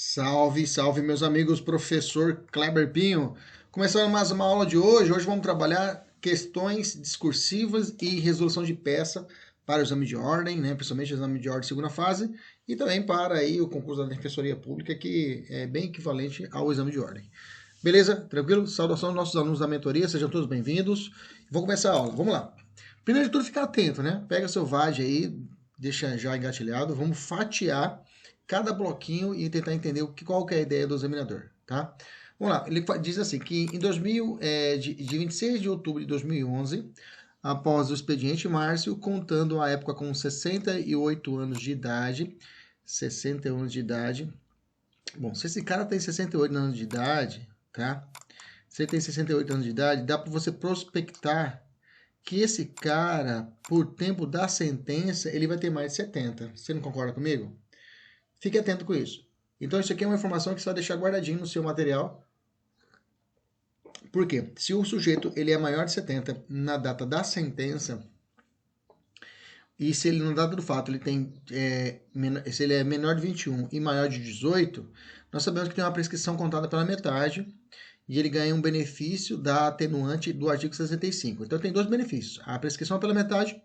Salve, salve, meus amigos, professor Kleber Pinho. Começando mais uma aula de hoje. Hoje vamos trabalhar questões discursivas e resolução de peça para o exame de ordem, né? Principalmente o exame de ordem segunda fase, e também para aí o concurso da Defensoria Pública, que é bem equivalente ao exame de ordem. Beleza? Tranquilo? Saudação aos nossos alunos da mentoria, sejam todos bem-vindos. Vou começar a aula, vamos lá. Primeiro de tudo, ficar atento, né? Pega seu VAD aí, deixa já engatilhado, vamos fatiar cada bloquinho e tentar entender qual que é a ideia do examinador, tá? Vamos lá, ele diz assim, que em 26 de outubro de 2011, após o expediente Márcio, contando a época com 68 anos de idade, 60 anos de idade, bom, se esse cara tem 68 anos de idade, tá? Se ele tem 68 anos de idade, dá para você prospectar que esse cara, por tempo da sentença, ele vai ter mais de 70. Você não concorda comigo? Fique atento com isso. Então, isso aqui é uma informação que você vai deixar guardadinho no seu material. Por quê? Se o sujeito ele é maior de 70 na data da sentença, e se ele, na data do fato, ele tem, se ele é menor de 21 e maior de 18, nós sabemos que tem uma prescrição contada pela metade e ele ganha um benefício da atenuante do artigo 65. Então, tem dois benefícios: a prescrição pela metade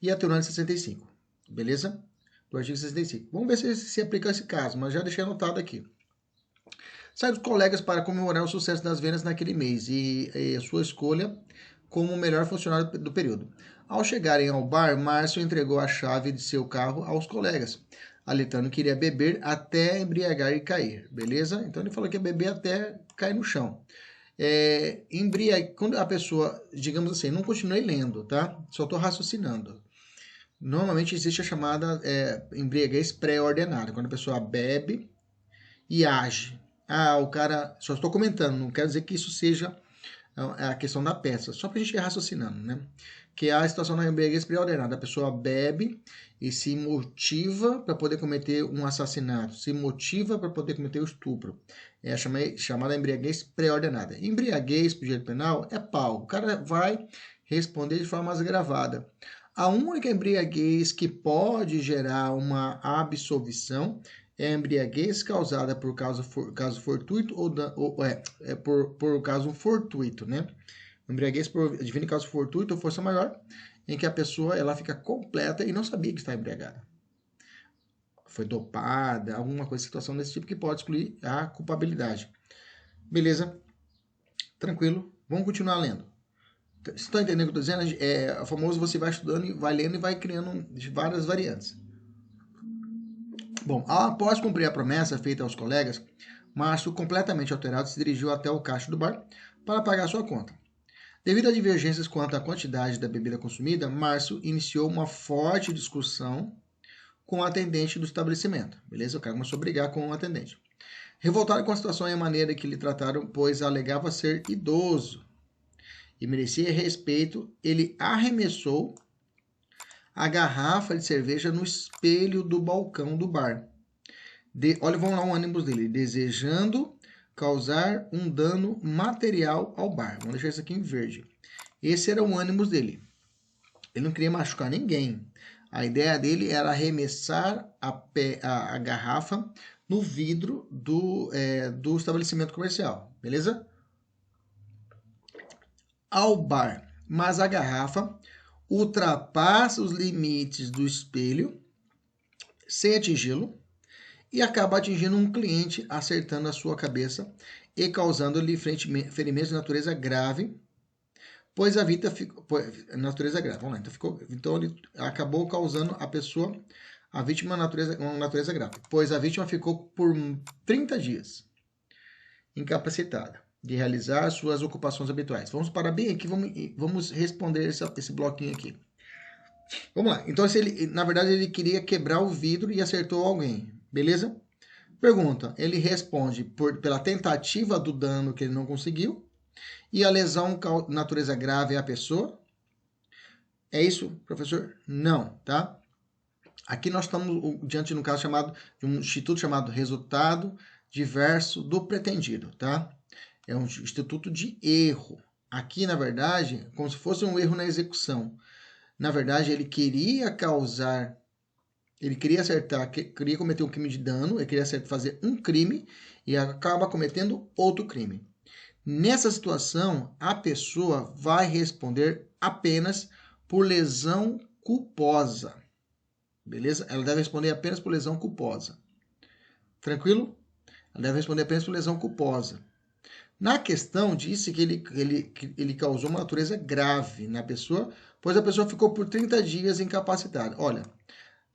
e a atenuante 65. Beleza? Do artigo 65. Vamos ver se aplica esse caso, mas já deixei anotado aqui. Sai dos colegas para comemorar o sucesso das vendas naquele mês e sua escolha como o melhor funcionário do período. Ao chegarem ao bar, Márcio entregou a chave de seu carro aos colegas, alertando que iria beber até embriagar e cair, beleza? Então ele falou que ia beber até cair no chão. Quando a pessoa, digamos assim, não continuei lendo, tá? Só estou raciocinando. Normalmente existe a chamada embriaguez pré-ordenada, quando a pessoa bebe e age. Ah, o cara. Só estou comentando, não quero dizer que isso seja a questão da peça, só para a gente ir raciocinando, né? Que é a situação da embriaguez pré-ordenada. A pessoa bebe e se motiva para poder cometer um assassinato, se motiva para poder cometer o estupro. É a chamada embriaguez pré-ordenada. Embriaguez, para o direito penal, é pau. O cara vai responder de forma mais agravada. A única embriaguez que pode gerar uma absolvição é a embriaguez causada por caso fortuito por caso fortuito, né? Embriaguez por advém caso fortuito ou força maior, em que a pessoa ela fica completa e não sabia que está embriagada. Foi dopada, alguma coisa, situação desse tipo que pode excluir a culpabilidade. Beleza? Tranquilo? Vamos continuar lendo. Você está entendendo o que eu estou dizendo? É famoso, você vai estudando e vai lendo e vai criando várias variantes. Bom, após cumprir a promessa feita aos colegas, Márcio, completamente alterado, se dirigiu até o caixa do bar para pagar sua conta. Devido a divergências quanto à quantidade da bebida consumida, Márcio iniciou uma forte discussão com o atendente do estabelecimento. Beleza? O cara começou a brigar com o atendente. Revoltado com a situação e a maneira que lhe trataram, pois alegava ser idoso e merecia respeito, ele arremessou a garrafa de cerveja no espelho do balcão do bar. Olha, vamos lá o ânimo dele. Desejando causar um dano material ao bar. Vamos deixar isso aqui em verde. Esse era o ânimo dele. Ele não queria machucar ninguém. A ideia dele era arremessar a garrafa no vidro do estabelecimento comercial. Beleza? Ao bar. Mas a garrafa ultrapassa os limites do espelho sem atingi-lo e acaba atingindo um cliente, acertando a sua cabeça e causando-lhe ferimentos de natureza grave, pois a vítima ficou. Natureza grave, vamos lá. Então ele acabou causando a vítima uma natureza grave, pois a vítima ficou por 30 dias incapacitada de realizar suas ocupações habituais. Vamos parar bem aqui, vamos responder esse bloquinho aqui. Vamos lá. Então, na verdade, ele queria quebrar o vidro e acertou alguém. Beleza? Pergunta. Ele responde pela tentativa do dano que ele não conseguiu e a lesão natureza grave é a pessoa. É isso, professor? Não, tá? Aqui nós estamos diante de um caso de um instituto chamado resultado diverso do pretendido, tá? É um instituto de erro. Aqui, na verdade, como se fosse um erro na execução. Na verdade, ele queria causar Ele queria acertar, queria cometer um crime de dano, ele queria fazer um crime e acaba cometendo outro crime. Nessa situação, a pessoa vai responder apenas por lesão culposa. Beleza? Ela deve responder apenas por lesão culposa. Tranquilo? Ela deve responder apenas por lesão culposa. Na questão, disse que ele causou uma natureza grave na pessoa, pois a pessoa ficou por 30 dias incapacitada. Olha,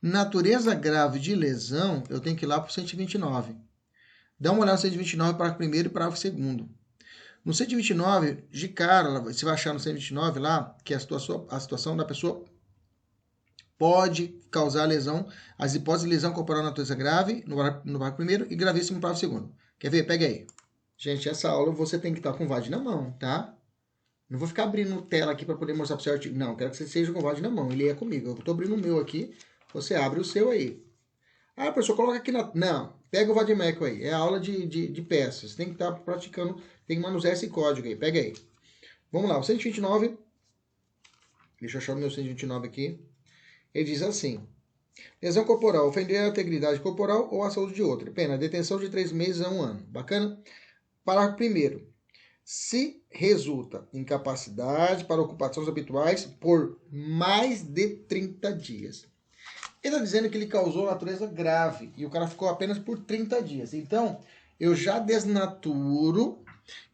natureza grave de lesão, eu tenho que ir lá para o 129. Dá uma olhada no 129, parágrafo primeiro e parágrafo segundo. No 129, de cara, você vai achar no 129 lá que a situação da pessoa pode causar lesão, as hipóteses de lesão corporal de natureza grave, no parágrafo primeiro, e gravíssimo no parágrafo segundo. Quer ver? Pega aí. Gente, essa aula você tem que estar com o VAD na mão, tá? Não vou ficar abrindo tela aqui para poder mostrar para o seu artigo. Não, quero que você seja com o VAD na mão e leia comigo. Eu estou abrindo o meu aqui, você abre o seu aí. Ah, professor, coloca aqui na... Não, pega o Vadimeco aí. É a aula de peças. Você tem que estar praticando, tem que manusear esse código aí. Pega aí. Vamos lá, o 129. Deixa eu achar o meu 129 aqui. Ele diz assim: lesão corporal, ofender a integridade corporal ou a saúde de outra. Pena, detenção de 3 meses a 1 ano. Bacana? Parágrafo 1º. Se resulta incapacidade para ocupações habituais por mais de 30 dias. Ele está dizendo que ele causou natureza grave e o cara ficou apenas por 30 dias. Então, eu já desnaturo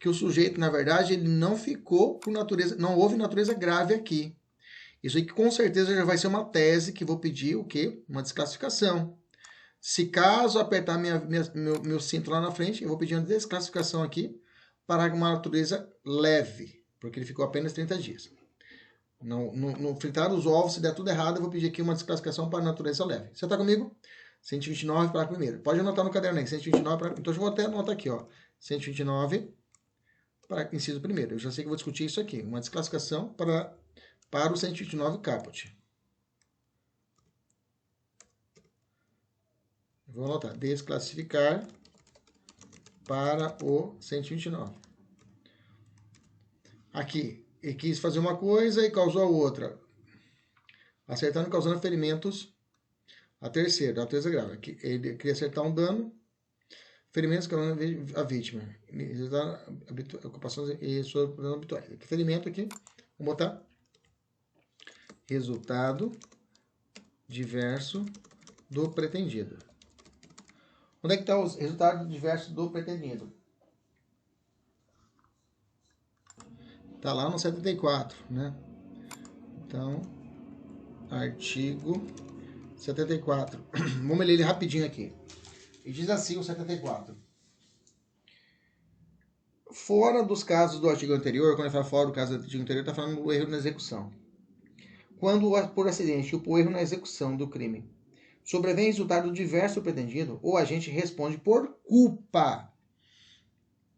que o sujeito, na verdade, ele não ficou por natureza, não houve natureza grave aqui. Isso aí que com certeza já vai ser uma tese que vou pedir o quê? Uma desclassificação. Se caso apertar meu cinto lá na frente, eu vou pedir uma desclassificação aqui para uma natureza leve, porque ele ficou apenas 30 dias. No fritar dos ovos, se der tudo errado, eu vou pedir aqui uma desclassificação para a natureza leve. Você está comigo? 129 para primeiro. Pode anotar no caderno aí, 129 para... Então, eu vou até anotar aqui, ó. 129 para inciso primeiro. Eu já sei que vou discutir isso aqui. Uma desclassificação para o 129 caput. Vou anotar. Desclassificar para o 129. Aqui, ele quis fazer uma coisa e causou a outra. Acertando e causando ferimentos a terceira, a natureza grave. Aqui, ele queria acertar um dano, ferimentos causando a vítima. Ocupações e sua dano habituais. Ferimento aqui, vamos botar resultado diverso do pretendido. Onde é que está o resultado diverso do pretendido? Está lá no 74, né? Então, artigo 74. Vamos ler ele rapidinho aqui. E diz assim o 74. Fora dos casos do artigo anterior, quando ele fala fora do caso do artigo anterior, está falando do erro na execução. Quando, por acidente, o erro na execução do crime sobrevém resultado diverso do pretendido, o agente responde por culpa.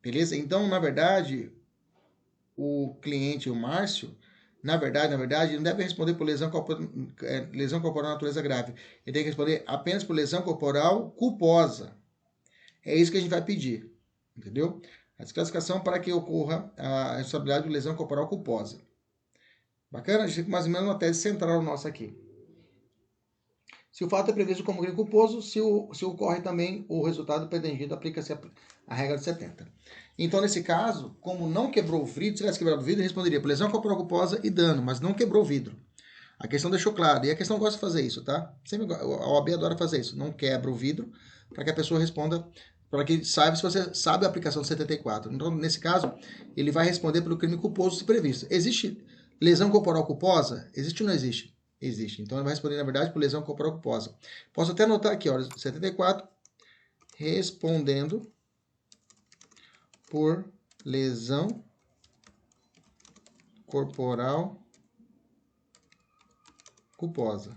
Beleza? Então, na verdade, o cliente, o Márcio, na verdade, ele não deve responder por lesão corporal de natureza grave. Ele tem que responder apenas por lesão corporal culposa. É isso que a gente vai pedir. Entendeu? A desclassificação para que ocorra a responsabilidade de lesão corporal culposa. Bacana? A gente tem mais ou menos uma tese central nossa aqui. Se o fato é previsto como crime culposo, se ocorre também o resultado pretendido, aplica-se a regra de 70. Então, nesse caso, como não quebrou o vidro, se tivesse quebrado o vidro, ele responderia por lesão corporal culposa e dano, mas não quebrou o vidro. A questão deixou claro. E a questão gosta de fazer isso, tá? Sempre, a OAB adora fazer isso. Não quebra o vidro para que a pessoa responda, para que saiba se você sabe a aplicação do 74. Então, nesse caso, ele vai responder pelo crime culposo se previsto. Existe lesão corporal culposa? Existe ou não existe? Existe. Então, ele vai responder, na verdade, por lesão corporal culposa. Posso até anotar aqui, ó, 74, respondendo por lesão corporal culposa.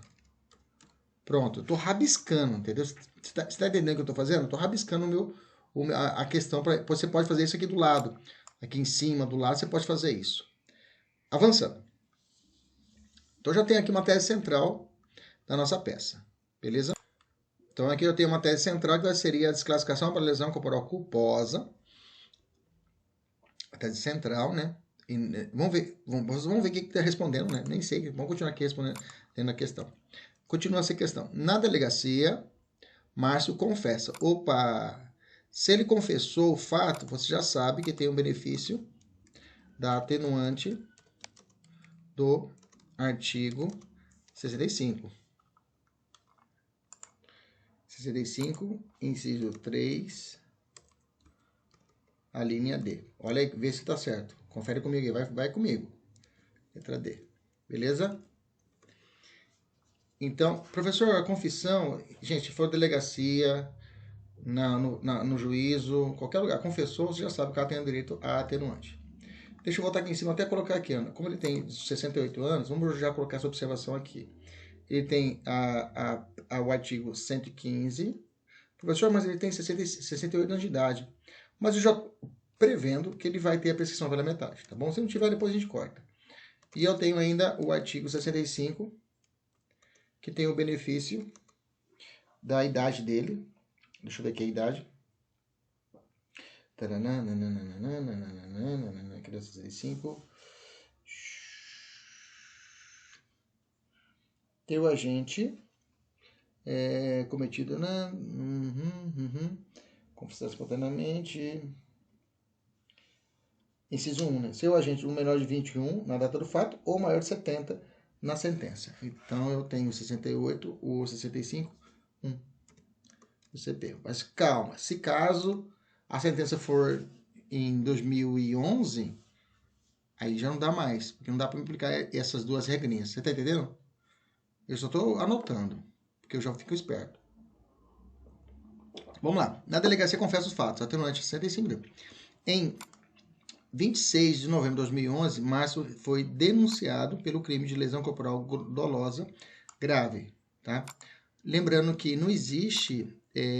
Pronto, eu estou rabiscando, entendeu? Você está entendendo o que eu estou fazendo? Eu estou rabiscando a questão. Você pode fazer isso aqui do lado. Aqui em cima, do lado, você pode fazer isso. Avançando. Então, já tenho aqui uma tese central da nossa peça. Beleza? Então, aqui eu tenho uma tese central que seria a desclassificação para lesão corporal culposa. A tese central, né? E, vamos ver o que está respondendo, né? Nem sei. Vamos continuar aqui respondendo a questão. Continua essa questão. Na delegacia, Márcio confessa. Opa! Se ele confessou o fato, você já sabe que tem um benefício da atenuante do artigo 65. 65, inciso 3, a linha D. Olha aí, vê se tá certo. Confere comigo aí, vai comigo. Letra D. Beleza? Então, professor, a confissão, gente, se for delegacia, no juízo, qualquer lugar, confessou, você já sabe que ela tem direito a atenuante. Deixa eu voltar aqui em cima, até colocar aqui, Ana. Como ele tem 68 anos, vamos já colocar essa observação aqui. Ele tem o artigo 115. Professor, mas ele tem 68 anos de idade. Mas eu já prevendo que ele vai ter a prescrição pela metade, tá bom? Se não tiver, depois a gente corta. E eu tenho ainda o artigo 65, que tem o benefício da idade dele. Deixa eu ver aqui a idade. Aqui é 65. Tem o agente cometido na... confessar espontaneamente. Inciso 1, né? Seu agente, menor de 21 na data do fato ou maior de 70 na sentença. Então, eu tenho 68, o 65, o CP. Mas calma, se caso a sentença for em 2011, aí já não dá mais, porque não dá para aplicar essas duas regrinhas. Você tá entendendo? Eu só estou anotando, porque eu já fico esperto. Vamos lá. Na delegacia confessa os fatos. Atenuante 65. Em 26 de novembro de 2011, Márcio foi denunciado pelo crime de lesão corporal dolosa grave, tá? Lembrando que não existe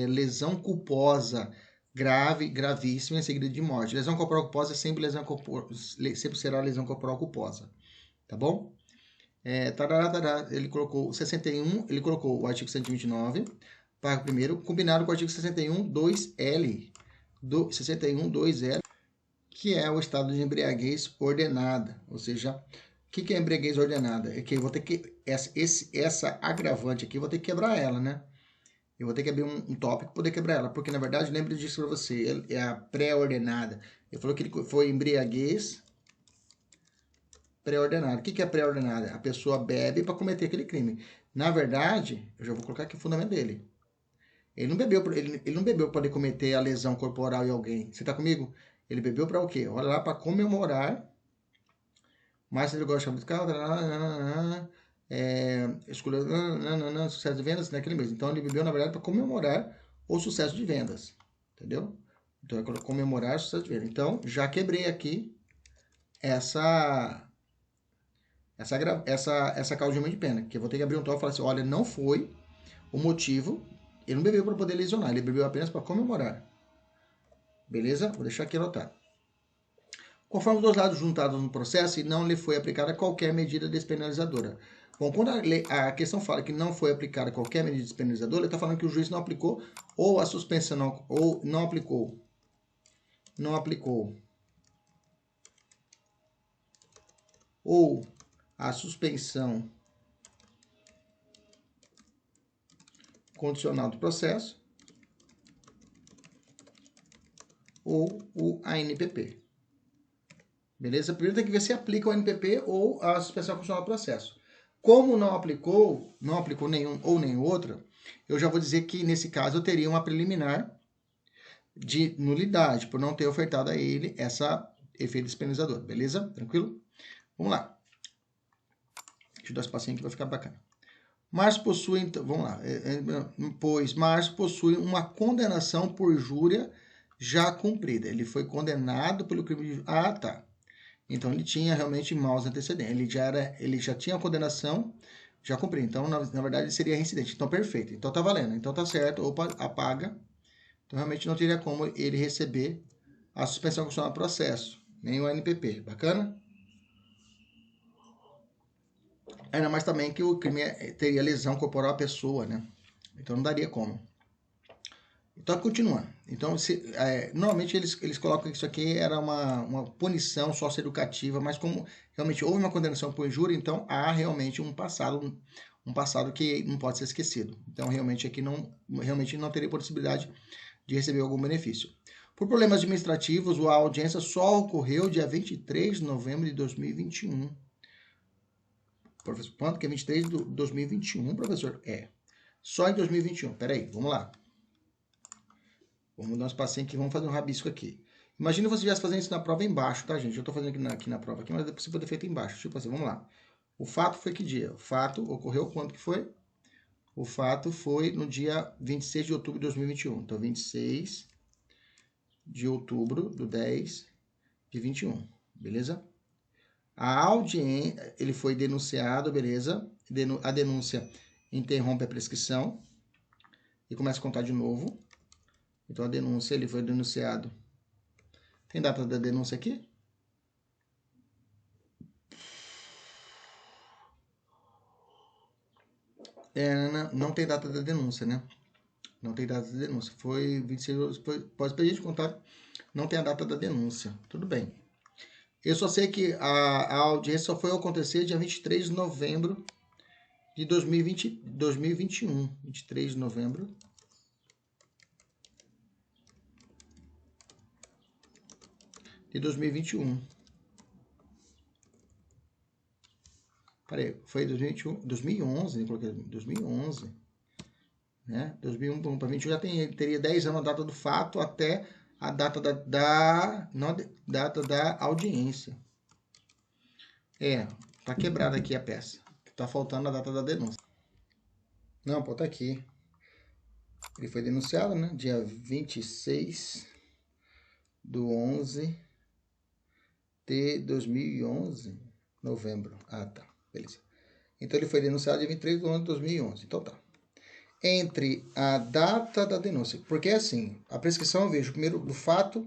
lesão culposa grave, gravíssima em seguida de morte. Lesão corporal culposa é sempre sempre será lesão corporal culposa, tá bom? Ele colocou 61, ele colocou o artigo 129, parágrafo 1º, combinado com o artigo 61, 2L, 61, 2L, que é o estado de embriaguez ordenada. Ou seja, o que é embriaguez ordenada? É que eu vou ter que, essa agravante aqui, eu vou ter que quebrar ela, né? Eu vou ter que abrir um tópico para poder quebrar ela, porque na verdade, lembre disso para você, é a pré-ordenada. Ele falou que ele foi embriaguez pré-ordenada. O que é pré-ordenada? A pessoa bebe para cometer aquele crime. Na verdade, eu já vou colocar aqui o fundamento dele. Ele não bebeu para poder cometer a lesão corporal em alguém. Você está comigo? Ele bebeu para o quê? Olha lá, para comemorar. Mas ele gosta muito de carro. Escolheu sucesso de vendas naquele mês. Então ele bebeu, na verdade, para comemorar o sucesso de vendas. Entendeu? Então é comemorar o sucesso de vendas. Então já quebrei aqui essa causa de aumento de pena. Que eu vou ter que abrir um tópico e falar assim: olha, não foi o motivo. Ele não bebeu para poder lesionar. Ele bebeu apenas para comemorar. Beleza? Vou deixar aqui anotado. Conforme os dois lados juntados no processo e não lhe foi aplicada qualquer medida despenalizadora. Bom, quando a questão fala que não foi aplicada qualquer medida despenalizadora, ele está falando que o juiz não aplicou ou a suspensão não, ou não aplicou. Não aplicou. Ou a suspensão condicional do processo ou o ANPP. Beleza? Primeiro tem que ver se aplica o ANPP ou a suspensão condicional do processo. Como não aplicou nenhum ou nem outra, eu já vou dizer que nesse caso eu teria uma preliminar de nulidade, por não ter ofertado a ele essa efeito despenalizador. Beleza? Tranquilo? Vamos lá. Deixa eu dar um espacinho aqui para ficar bacana. Márcio possui, então, vamos lá, pois Márcio possui uma condenação por injúria já cumprida. Ele foi condenado pelo crime de... Ah, tá. Então, ele tinha realmente maus antecedentes. Ele já tinha a condenação já cumprida. Então, na verdade, ele seria reincidente. Então, perfeito. Então, tá valendo. Então, tá certo. Opa, apaga. Então, realmente não teria como ele receber a suspensão condicional do processo. Nem o ANPP. Bacana? Ainda mais também que o crime teria lesão corporal à pessoa, né? Então não daria como. Então, continuando. Então, normalmente eles colocam que isso aqui era uma punição socioeducativa, mas como realmente houve uma condenação por injúria, então há realmente um passado, um passado que não pode ser esquecido. Então, realmente aqui realmente não teria possibilidade de receber algum benefício. Por problemas administrativos, a audiência só ocorreu dia 23 de novembro de 2021. Professor, quanto que é 23 de 2021, professor? Só em 2021. Peraí, vamos lá. Vamos dar um espacinho aqui, vamos fazer um rabisco aqui. Imagina você estivesse fazendo isso na prova embaixo, tá, gente? Eu estou fazendo aqui na prova, aqui, mas você pode ter feito embaixo. Tipo assim, vamos lá. O fato foi que dia? O fato ocorreu quando que foi? O fato foi no dia 26 de outubro de 2021. Então, 26 de outubro do 10 de 21, beleza? A audiência, ele foi denunciado, beleza? A denúncia interrompe a prescrição e começa a contar de novo. Então, a denúncia, ele foi denunciado. Tem data da denúncia aqui? Não tem data da denúncia, né? Não tem data da denúncia. Foi 26, pode pedir de contato, não tem a data da denúncia. Tudo bem. Eu só sei que a audiência só foi acontecer dia 23 de novembro de 2021. 23 de novembro. De 2021. Peraí, foi 2021, 2011, eu coloquei 2011. Né? 2001 para 2021 já teria 10 anos a data do fato até a data data da audiência. Tá quebrada aqui a peça. Tá faltando a data da denúncia. Não, pô, tá aqui. Ele foi denunciado, né? Dia 26 do 11 de 2011. Novembro. Ah, tá. Beleza. Então, ele foi denunciado dia 23 de 11 de 2011. Então, tá. Entre a data da denúncia. Porque, assim, a prescrição eu vejo primeiro do fato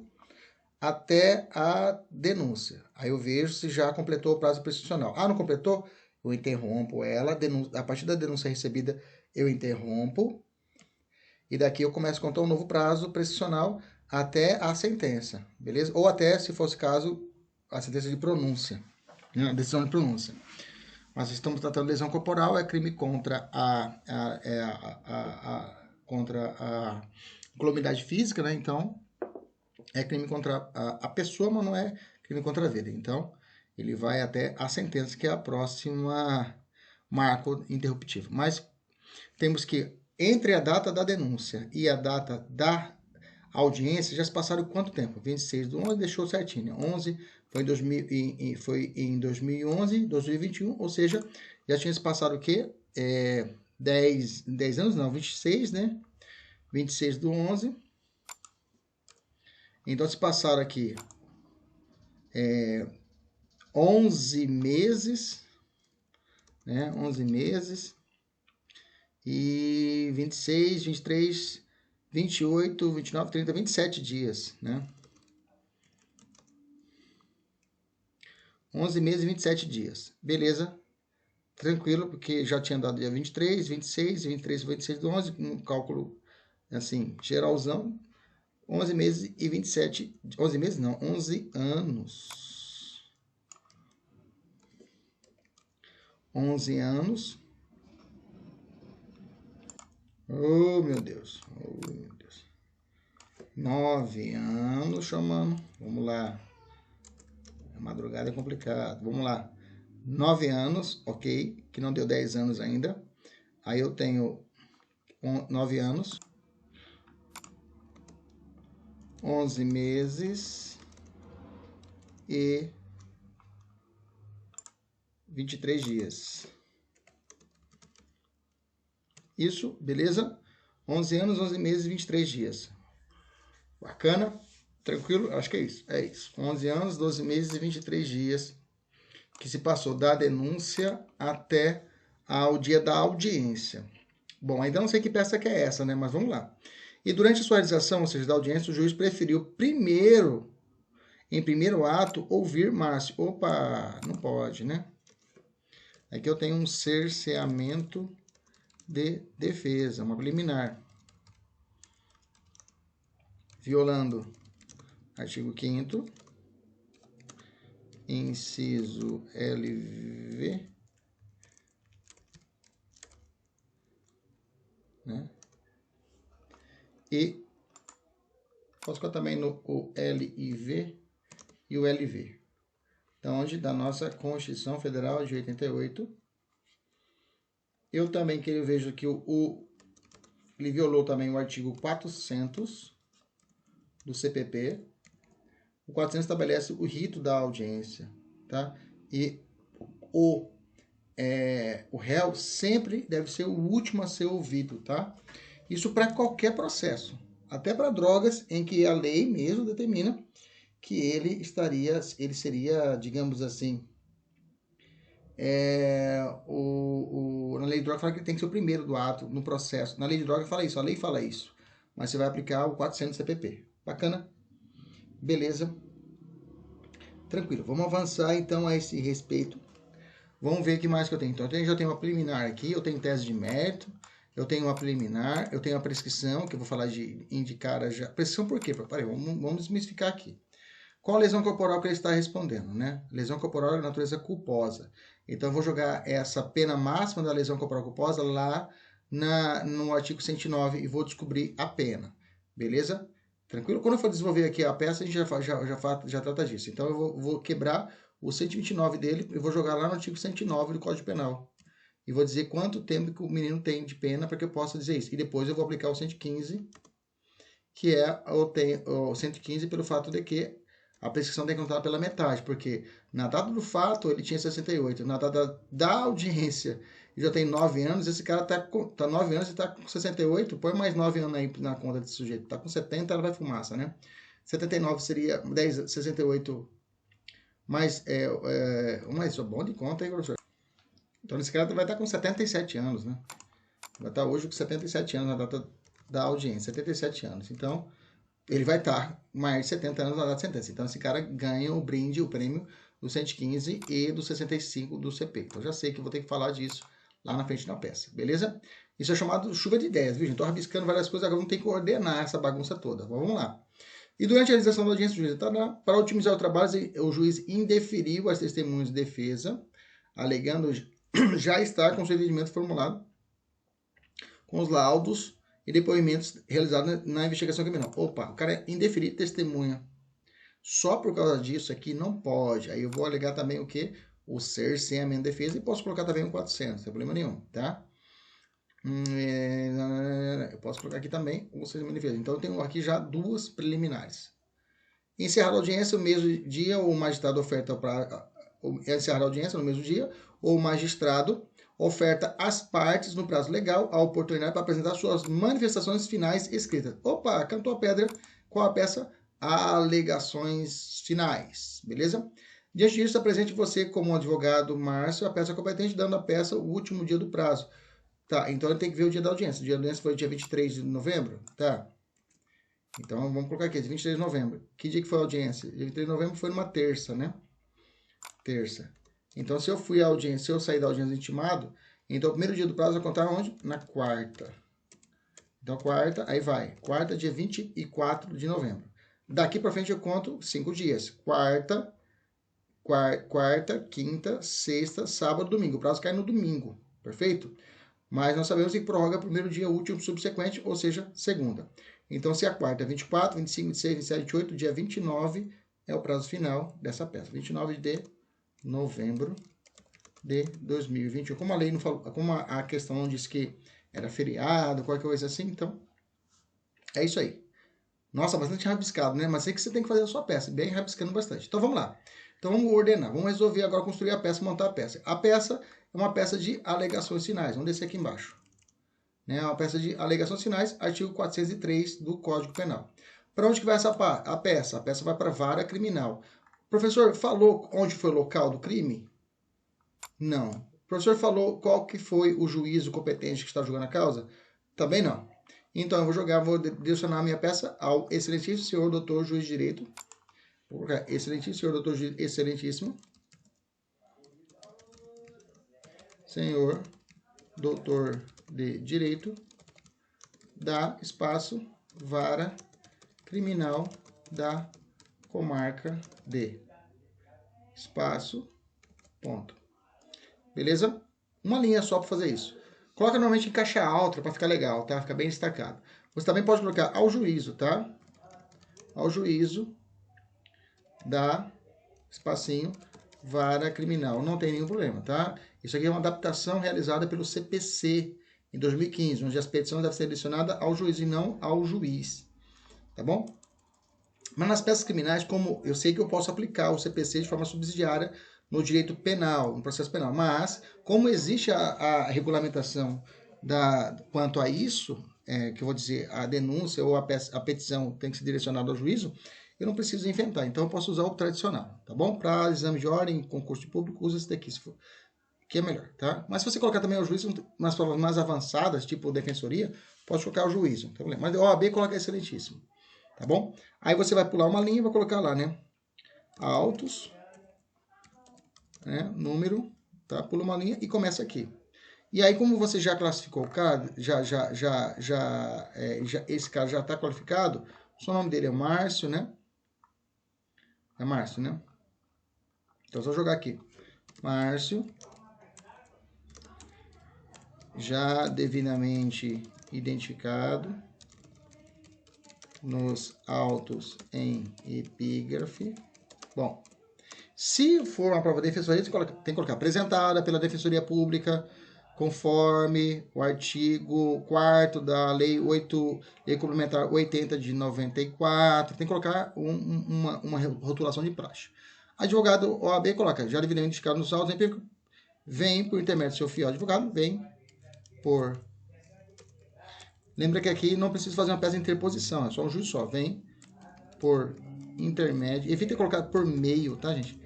até a denúncia. Aí eu vejo se já completou o prazo prescricional. Ah, não completou? Eu interrompo ela. A partir da denúncia recebida, eu interrompo. E daqui eu começo a contar um novo prazo prescricional até a sentença, beleza? Ou até, se fosse caso, a sentença de pronúncia, né? Decisão de pronúncia. Mas estamos tratando de lesão corporal, é crime contra contra a incolumidade física, né? Então, é crime contra a pessoa, mas não é crime contra a vida. Então, ele vai até a sentença, que é a próxima marco interruptivo. Mas temos que, entre a data da denúncia e a data da audiência, já se passaram quanto tempo? 26 do 11, deixou certinho. 11 foi em 2011, 2021, ou seja, já tinha se passado o quê? 10 anos, não, 26, né? 26 do 11. Então, se passaram aqui 11 meses, né? 11 meses e 26, 23, 28, 29, 30, 27 dias, né? 11 meses e 27 dias. Beleza? Tranquilo, porque já tinha dado dia 23, 26, 23 e 26 do 11, um cálculo, assim, geralzão. 11 meses e 27... 11 meses não, 11 anos. 11 anos. Oh, meu Deus. Oh, meu Deus. 9 anos, chamando. Vamos lá. A madrugada é complicado. Vamos lá. 9 anos, ok. Que não deu 10 anos ainda. Aí eu tenho 9 anos. 11 meses e 23 dias. Isso, beleza? 11 anos, 11 meses e 23 dias. Bacana? Tranquilo? Acho que é isso. É isso. 11 anos, 12 meses e 23 dias que se passou da denúncia até ao dia da audiência. Bom, ainda não sei que peça que é essa, né? Mas vamos lá. E durante a sua realização, ou seja, da audiência, o juiz preferiu primeiro, em primeiro ato, ouvir Márcio. Opa, não pode, né? Aqui eu tenho um cerceamento de defesa, uma preliminar. Violando artigo 5º, inciso LV, né? E posso colocar também no o LIV e o LV. Então, onde da nossa Constituição Federal de 88. Eu também que eu vejo que ele violou também o artigo 400 do CPP. O 400 estabelece o rito da audiência, tá? E o réu sempre deve ser o último a ser ouvido, tá? Isso para qualquer processo, até para drogas, em que a lei mesmo determina que ele seria, digamos assim, na lei de droga fala que ele tem que ser o primeiro do ato no processo. Na lei de droga fala isso, a lei fala isso. Mas você vai aplicar o 400 CPP. Bacana? Beleza? Tranquilo. Vamos avançar então a esse respeito. Vamos ver o que mais que eu tenho. Então, eu já tenho uma preliminar aqui, eu tenho tese de mérito, eu tenho uma preliminar, eu tenho a prescrição, que eu vou falar de indicar já. Prescrição por quê? Peraí, vamos desmistificar aqui. Qual a lesão corporal que ele está respondendo, né? Lesão corporal de natureza culposa. Então, eu vou jogar essa pena máxima da lesão corporal culposa lá no artigo 109 e vou descobrir a pena. Beleza? Tranquilo? Quando eu for desenvolver aqui a peça, a gente já trata disso. Então, eu vou quebrar o 129 dele e vou jogar lá no artigo 109 do Código Penal. E vou dizer quanto tempo que o menino tem de pena para que eu possa dizer isso. E depois eu vou aplicar o 115, que é o 115 pelo fato de que a prescrição tem que contar pela metade, porque na data do fato ele tinha 68, na data da audiência ele já tem 9 anos, esse cara tá 9 anos e tá com 68, põe mais 9 anos aí na conta desse sujeito, tá com 70, ela vai fumaça, né? 79 seria 68, mas mas é bom de conta aí, professor. Então esse cara vai estar com 77 anos, né? Vai estar hoje com 77 anos na data da audiência, 77 anos. Então, ele vai estar mais de 70 anos na data de sentença. Então, esse cara ganha o brinde, o prêmio do 115 e do 65 do CP. Então, já sei que vou ter que falar disso lá na frente na peça, beleza? Isso é chamado chuva de ideias, viu, gente? Estou rabiscando várias coisas, agora vamos ter que ordenar essa bagunça toda. Vamos lá. E durante a realização da audiência, o juiz para otimizar o trabalho, o juiz indeferiu as testemunhas de defesa, alegando já estar com o seu entendimento formulado com os laudos e depoimentos realizados na investigação criminal. Opa, o cara indeferir testemunha. Só por causa disso aqui não pode. Aí eu vou alegar também o quê? O ser sem a minha defesa e posso colocar também o 400, não tem problema nenhum, tá? Eu posso colocar aqui também o ser sem a minha defesa. Então eu tenho aqui já duas preliminares. Encerrada a audiência no mesmo dia, o magistrado oferta para encerrar a audiência no mesmo dia, ou o magistrado oferta às partes, no prazo legal, a oportunidade para apresentar suas manifestações finais escritas. Opa, cantou a pedra. Qual a peça? Alegações finais. Beleza? Diante disso, apresente você, como advogado Márcio, a peça competente, dando à peça o último dia do prazo. Tá, então ele tem que ver o dia da audiência. O dia da audiência foi dia 23 de novembro? Tá. Então, vamos colocar aqui, 23 de novembro. Que dia que foi a audiência? Dia 23 de novembro foi numa terça, né? Terça. Então, se eu fui à audiência, se eu sair da audiência intimado, então o primeiro dia do prazo vai contar onde? Na quarta. Então, quarta, aí vai. Quarta, dia 24 de novembro. Daqui para frente eu conto 5 dias. Quarta, quinta, sexta, sábado, domingo. O prazo cai no domingo, perfeito? Mas nós sabemos que prorroga primeiro dia útil subsequente, ou seja, segunda. Então, se a quarta é 24, 25, 26, 27, 28, dia 29 é o prazo final dessa peça. 29 de novembro de 2021. Como a lei não falou, como a questão não disse que era feriado, qualquer coisa assim, então é isso aí. Nossa, bastante rabiscado, né? Mas sei que você tem que fazer a sua peça, bem rabiscando bastante. Então vamos lá. Então vamos ordenar, vamos resolver agora construir a peça, montar a peça. A peça é uma peça de alegações finais. Vamos descer aqui embaixo. É uma peça de alegações finais, artigo 403 do Código Penal. Para onde que vai essa a peça? A peça vai para a vara criminal. O professor falou onde foi o local do crime? Não. O professor falou qual que foi o juízo competente que está julgando a causa? Também não. Então, eu vou direcionar a minha peça ao excelentíssimo senhor doutor juiz de direito. Vou colocar excelentíssimo senhor doutor juiz, excelentíssimo senhor doutor de direito da espaço vara criminal da comarca de espaço ponto. Beleza? Uma linha só para fazer isso. Coloca normalmente em caixa alta para ficar legal, tá? Fica bem destacado. Você também pode colocar ao juízo, tá? Ao juízo da espacinho vara criminal. Não tem nenhum problema, tá? Isso aqui é uma adaptação realizada pelo CPC em 2015, onde as petições devem ser direcionadas ao juiz e não ao juiz, tá bom? Mas nas peças criminais, como eu sei que eu posso aplicar o CPC de forma subsidiária no direito penal, no processo penal, mas como existe a regulamentação quanto a isso, que eu vou dizer, a denúncia ou a petição tem que ser direcionada ao juízo, eu não preciso inventar, então eu posso usar o tradicional, tá bom? Para exame de ordem, concurso de público, usa esse daqui, se for, que é melhor, tá? Mas se você colocar também o juízo nas provas mais avançadas, tipo defensoria, pode colocar o juízo, não tem problema. Mas o OAB coloca excelentíssimo, tá bom? Aí você vai pular uma linha e vai colocar lá, né? Autos, né? Número, tá? Pula uma linha e começa aqui. E aí, como você já classificou o cara, esse cara já está qualificado, o seu nome dele é Márcio, né? É Márcio, né? Então, só jogar aqui. Márcio, já devidamente identificado nos autos em epígrafe. Bom, se for uma prova de defensoria, você tem que colocar apresentada pela Defensoria Pública, conforme o artigo 4º da Lei Complementar 80 de 94, tem que colocar uma rotulação de praxe. Advogado OAB coloca, já devidamente indicado nos autos, vem por intermédio do seu fiel advogado, vem por... Lembra que aqui não precisa fazer uma peça de interposição, é só um juiz só, vem por intermédio, evita colocar por meio, tá, gente?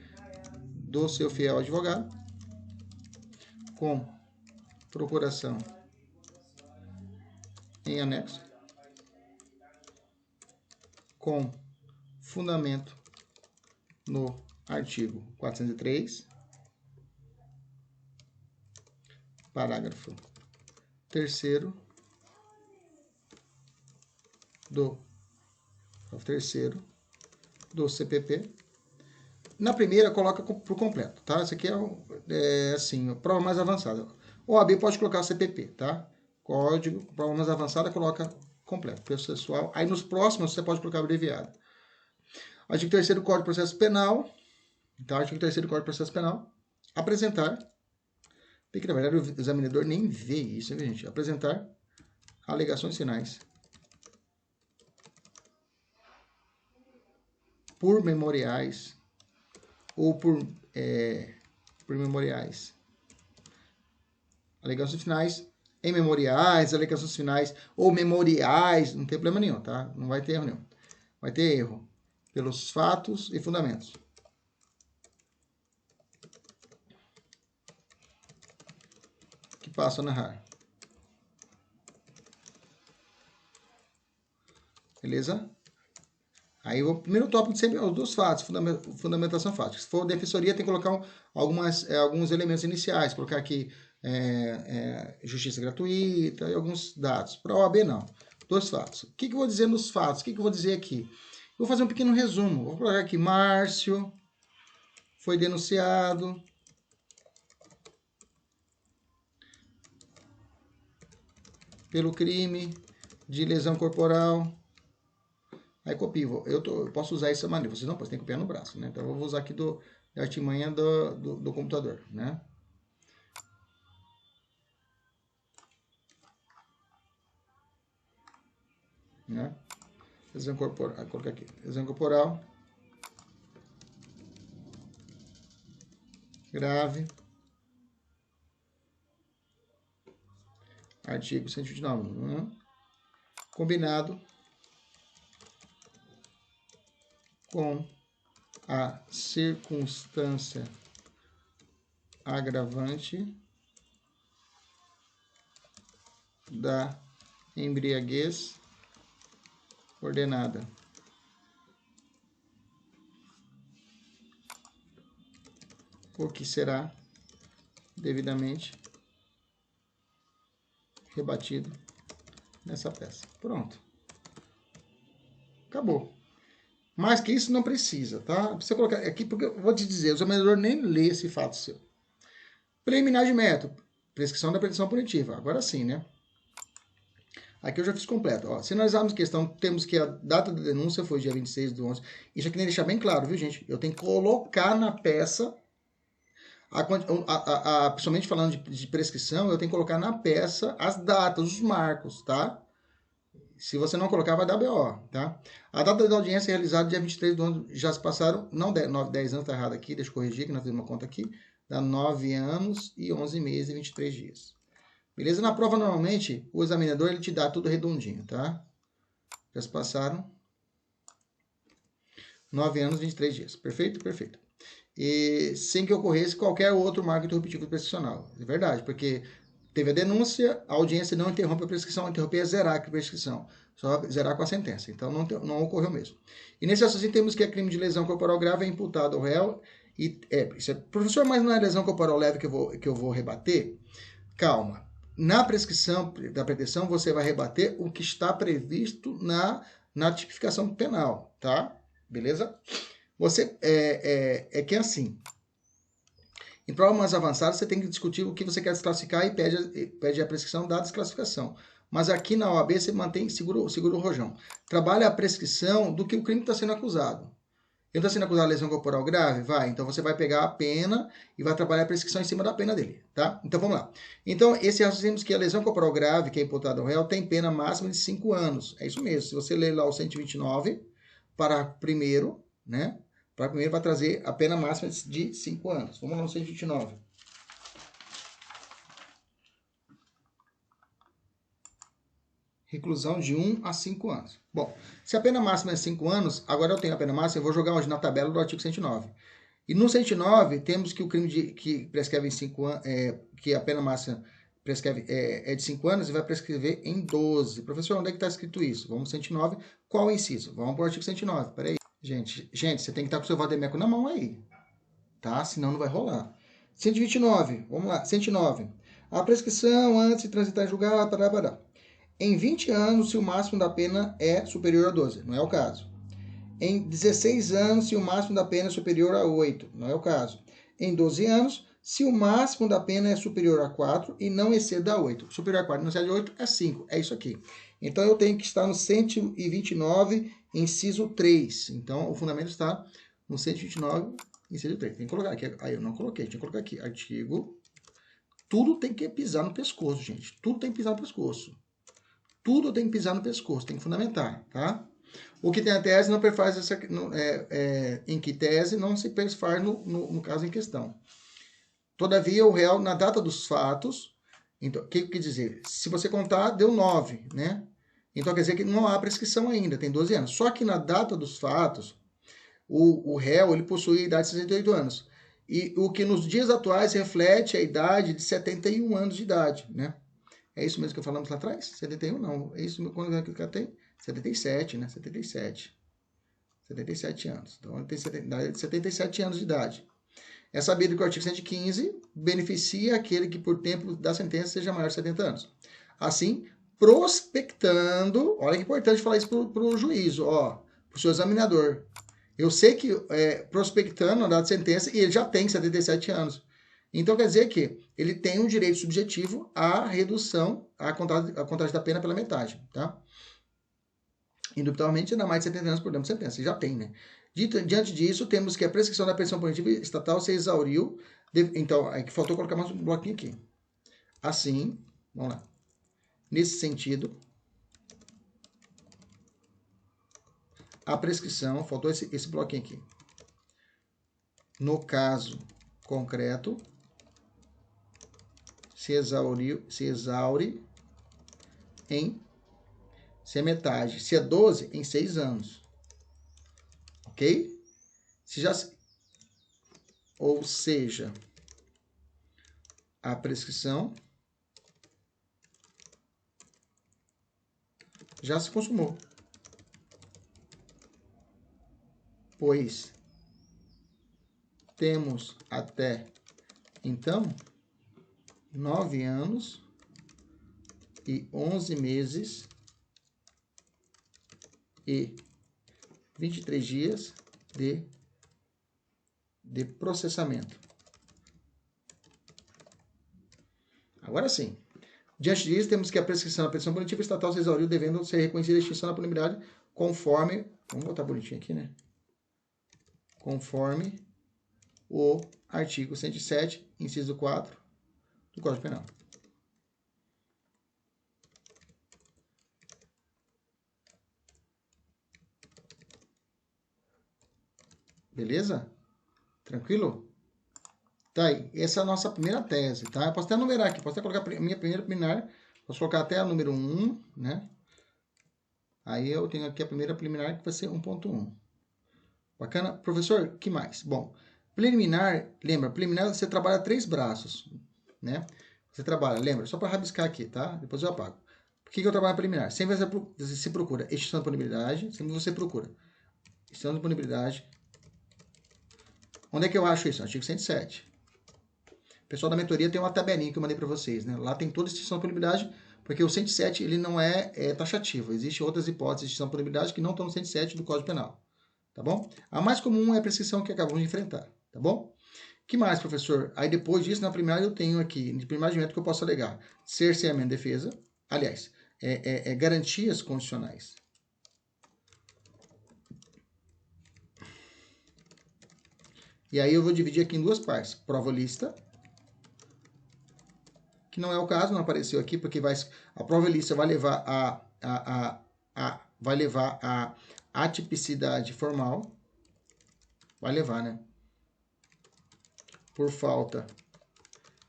Do seu fiel advogado, com procuração em anexo, com fundamento no artigo 403, parágrafo 3º do CPP. Na primeira, coloca por completo, tá? Essa aqui é assim, prova mais avançada. O OAB pode colocar o CPP, tá? Código, prova mais avançada, coloca completo, processual. Aí nos próximos, você pode colocar abreviado. Artigo 3º do Código de Processo Penal, tá? Artigo 3º do Código de Processo Penal, apresentar, tem que, na verdade, o examinador nem vê isso, hein, gente? Apresentar alegações finais por memoriais ou por memoriais. Alegações finais em memoriais, alegações finais ou memoriais, não tem problema nenhum, tá? Não vai ter erro nenhum. Vai ter erro pelos fatos e fundamentos. Que passo a narrar. Beleza? Aí o primeiro tópico sempre é os dos fatos, fundamentação fática. Se for defensoria, tem que colocar alguns elementos iniciais, colocar aqui justiça gratuita e alguns dados. Para a OAB, não. Dois fatos. O que eu vou dizer nos fatos? O que eu vou dizer aqui? Eu vou fazer um pequeno resumo. Vou colocar aqui, Márcio foi denunciado pelo crime de lesão corporal. Aí copio. Eu posso usar essa maneira. Vocês não podem, tem que copiar no braço, né? Então eu vou usar aqui da artimanha do computador, né? Lesão corporal. Vou colocar aqui. Lesão corporal. Grave. Artigo 129. Combinado com a circunstância agravante da embriaguez ordenada. O que será devidamente rebatido nessa peça. Pronto. Acabou. Mais que isso não precisa, tá? Precisa colocar aqui, porque eu vou te dizer, o examinador nem lê esse fato seu. Preliminar de método. prescrição da pretensão punitiva. Agora sim, né? Aqui eu já fiz completo. Ó, se analisarmos a questão, temos que a data da denúncia foi dia 26/11. Isso aqui tem que deixar bem claro, viu, gente? Eu tenho que colocar na peça, principalmente falando de prescrição, eu tenho que colocar na peça as datas, os marcos, tá? Se você não colocar, vai dar BO, tá? A data da audiência é realizada dia 23/11, já se passaram, não 10 anos, tá errado aqui, deixa eu corrigir, que nós temos uma conta aqui, dá 9 anos e 11 meses e 23 dias. Beleza? Na prova, normalmente, o examinador ele te dá tudo redondinho, tá? Já se passaram 9 anos e 23 dias. Perfeito? Perfeito. E sem que ocorresse qualquer outro marco interruptivo prescricional. É verdade, porque teve a denúncia, a audiência não interrompe a prescrição, interromper é zerar a prescrição. Só zerar com a sentença. Então, não ocorreu mesmo. E nesse assunto, temos que é crime de lesão corporal grave é imputado ao réu. Professor, mas não é lesão corporal leve que eu vou rebater? Calma. Na prescrição da pretensão, você vai rebater o que está previsto na tipificação penal, tá? Beleza? Você que é assim. Em prova mais avançada, você tem que discutir o que você quer desclassificar e pede a prescrição da desclassificação. Mas aqui na OAB você mantém, segura o rojão. Trabalha a prescrição do que o crime está sendo acusado. Ele está sendo acusado de lesão corporal grave? Vai. Então você vai pegar a pena e vai trabalhar a prescrição em cima da pena dele, tá? Então vamos lá. Então, esse raciocínio que a lesão corporal grave, que é imputada ao réu, tem pena máxima de 5 anos. É isso mesmo. Se você ler lá o 129, para primeiro, né? Para primeiro vai trazer a pena máxima de 5 anos. Vamos lá no 129. Reclusão de 1 a 5 anos. Bom, se a pena máxima é 5 anos, agora eu tenho a pena máxima, eu vou jogar hoje na tabela do artigo 109. E no 109, temos que o crime que prescreve em 5 anos, que a pena máxima prescreve, é de 5 anos e vai prescrever em 12. Professor, onde é que está escrito isso? Vamos no 109. Qual é o inciso? Vamos para o artigo 109. Peraí. Gente, você tem que estar com o seu vademeco na mão aí, tá? Senão não vai rolar. 129, vamos lá. 109. A prescrição antes de transitar em julgado, pará. Em 20 anos, se o máximo da pena é superior a 12. Não é o caso. Em 16 anos, se o máximo da pena é superior a 8. Não é o caso. Em 12 anos, se o máximo da pena é superior a 4 e não exceda 8. Superior a 4 e não excede 8 é 5. É isso aqui. Então, eu tenho que estar no 129, inciso 3. Então, o fundamento está no 129, inciso 3. Tem que colocar aqui. Aí eu não coloquei. Tinha que colocar aqui. Artigo. Tudo tem que pisar no pescoço, gente. Tudo tem que pisar no pescoço. Tudo tem que pisar no pescoço. Tem que fundamentar, tá? O que tem a tese não perfaz essa, em que tese não se perfaz no caso em questão. Todavia, o réu, na data dos fatos, então, o que quer dizer? Se você contar, deu 9, né? Então, quer dizer que não há prescrição ainda, tem 12 anos. Só que na data dos fatos, o réu, ele possui a idade de 68 anos. E o que nos dias atuais reflete a idade de 71 anos de idade, né? É isso mesmo que falamos lá atrás? 71 não. É isso quando eu tem? 77, né? 77. 77 anos. Então, ele tem 77 anos de idade. É sabido que o artigo 115 beneficia aquele que, por tempo da sentença, seja maior de 70 anos. Assim, prospectando, olha que importante falar isso para o juízo, para o seu examinador. Eu sei que prospectando a data de sentença e ele já tem 77 anos. Então, quer dizer que ele tem um direito subjetivo à redução, à contagem da pena pela metade, tá? Indubitavelmente, ainda mais de 70 anos por dentro de sentença. Já tem, né? Diante disso, temos que a prescrição da pensão punitiva estatal se exauriu. Então, é que faltou colocar mais um bloquinho aqui. Assim, vamos lá. Nesse sentido, a prescrição, faltou esse bloquinho aqui. No caso concreto, se exaure em, se é metade, se é 12, em 6 anos. Ok? Ou seja, a prescrição já se consumou. Pois temos até então 9 anos e 11 meses e 23 dias de processamento. Agora sim. Diante disso, temos que a prescrição da petição punitiva estatal se exauriu, devendo ser reconhecida a extinção da punibilidade conforme... Vamos botar bonitinho aqui, né? Conforme o artigo 107, inciso 4 do Código Penal. Beleza? Tranquilo? Tá aí. Essa é a nossa primeira tese, tá? Eu posso até numerar aqui, posso até colocar a minha primeira preliminar, posso colocar até a número 1, né? Aí eu tenho aqui a primeira preliminar que vai ser 1.1. Bacana? Professor, que mais? Bom, preliminar, lembra, preliminar você trabalha 3 braços, né? Você trabalha, lembra, só para rabiscar aqui, tá? Depois eu apago. Por que eu trabalho preliminar? Sempre você se procura extinção da punibilidade, sempre você procura extinção da punibilidade. Onde é que eu acho isso? Artigo 107. O pessoal da mentoria tem uma tabelinha que eu mandei para vocês, né? Lá tem toda a extinção da punibilidade, porque o 107 ele não é taxativo. Existem outras hipóteses de extinção da punibilidade que não estão no 107 do Código Penal. Tá bom? A mais comum é a prescrição que acabamos de enfrentar, tá bom? Que mais, professor? Aí depois disso, na primária eu tenho aqui, de primário que eu posso alegar cerceamento de defesa, aliás, garantias condicionais. E aí eu vou dividir aqui em 2 partes, prova ilícita, que não é o caso, não apareceu aqui, porque a prova ilícita vai levar a atipicidade formal, vai levar, né? Por falta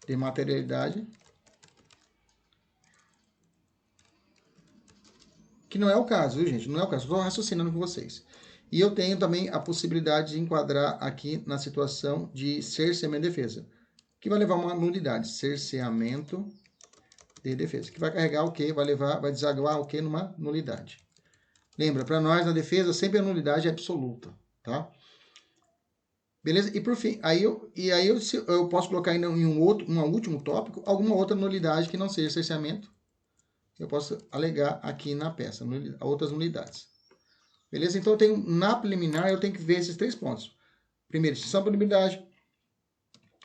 de materialidade, que não é o caso, viu, gente? Não é o caso, estou raciocinando com vocês. E eu tenho também a possibilidade de enquadrar aqui na situação de cerceamento de defesa, que vai levar uma nulidade, cerceamento de defesa, que vai carregar o quê? Vai desaguar o quê? Numa nulidade. Lembra, para nós na defesa sempre a nulidade é absoluta, tá? Beleza? E por fim, aí eu posso colocar ainda em um último tópico alguma outra nulidade que não seja cerceamento. Eu posso alegar aqui na peça, outras nulidades. Beleza? Então, na preliminar, eu tenho que ver esses 3 pontos. Primeiro, extinção da punibilidade.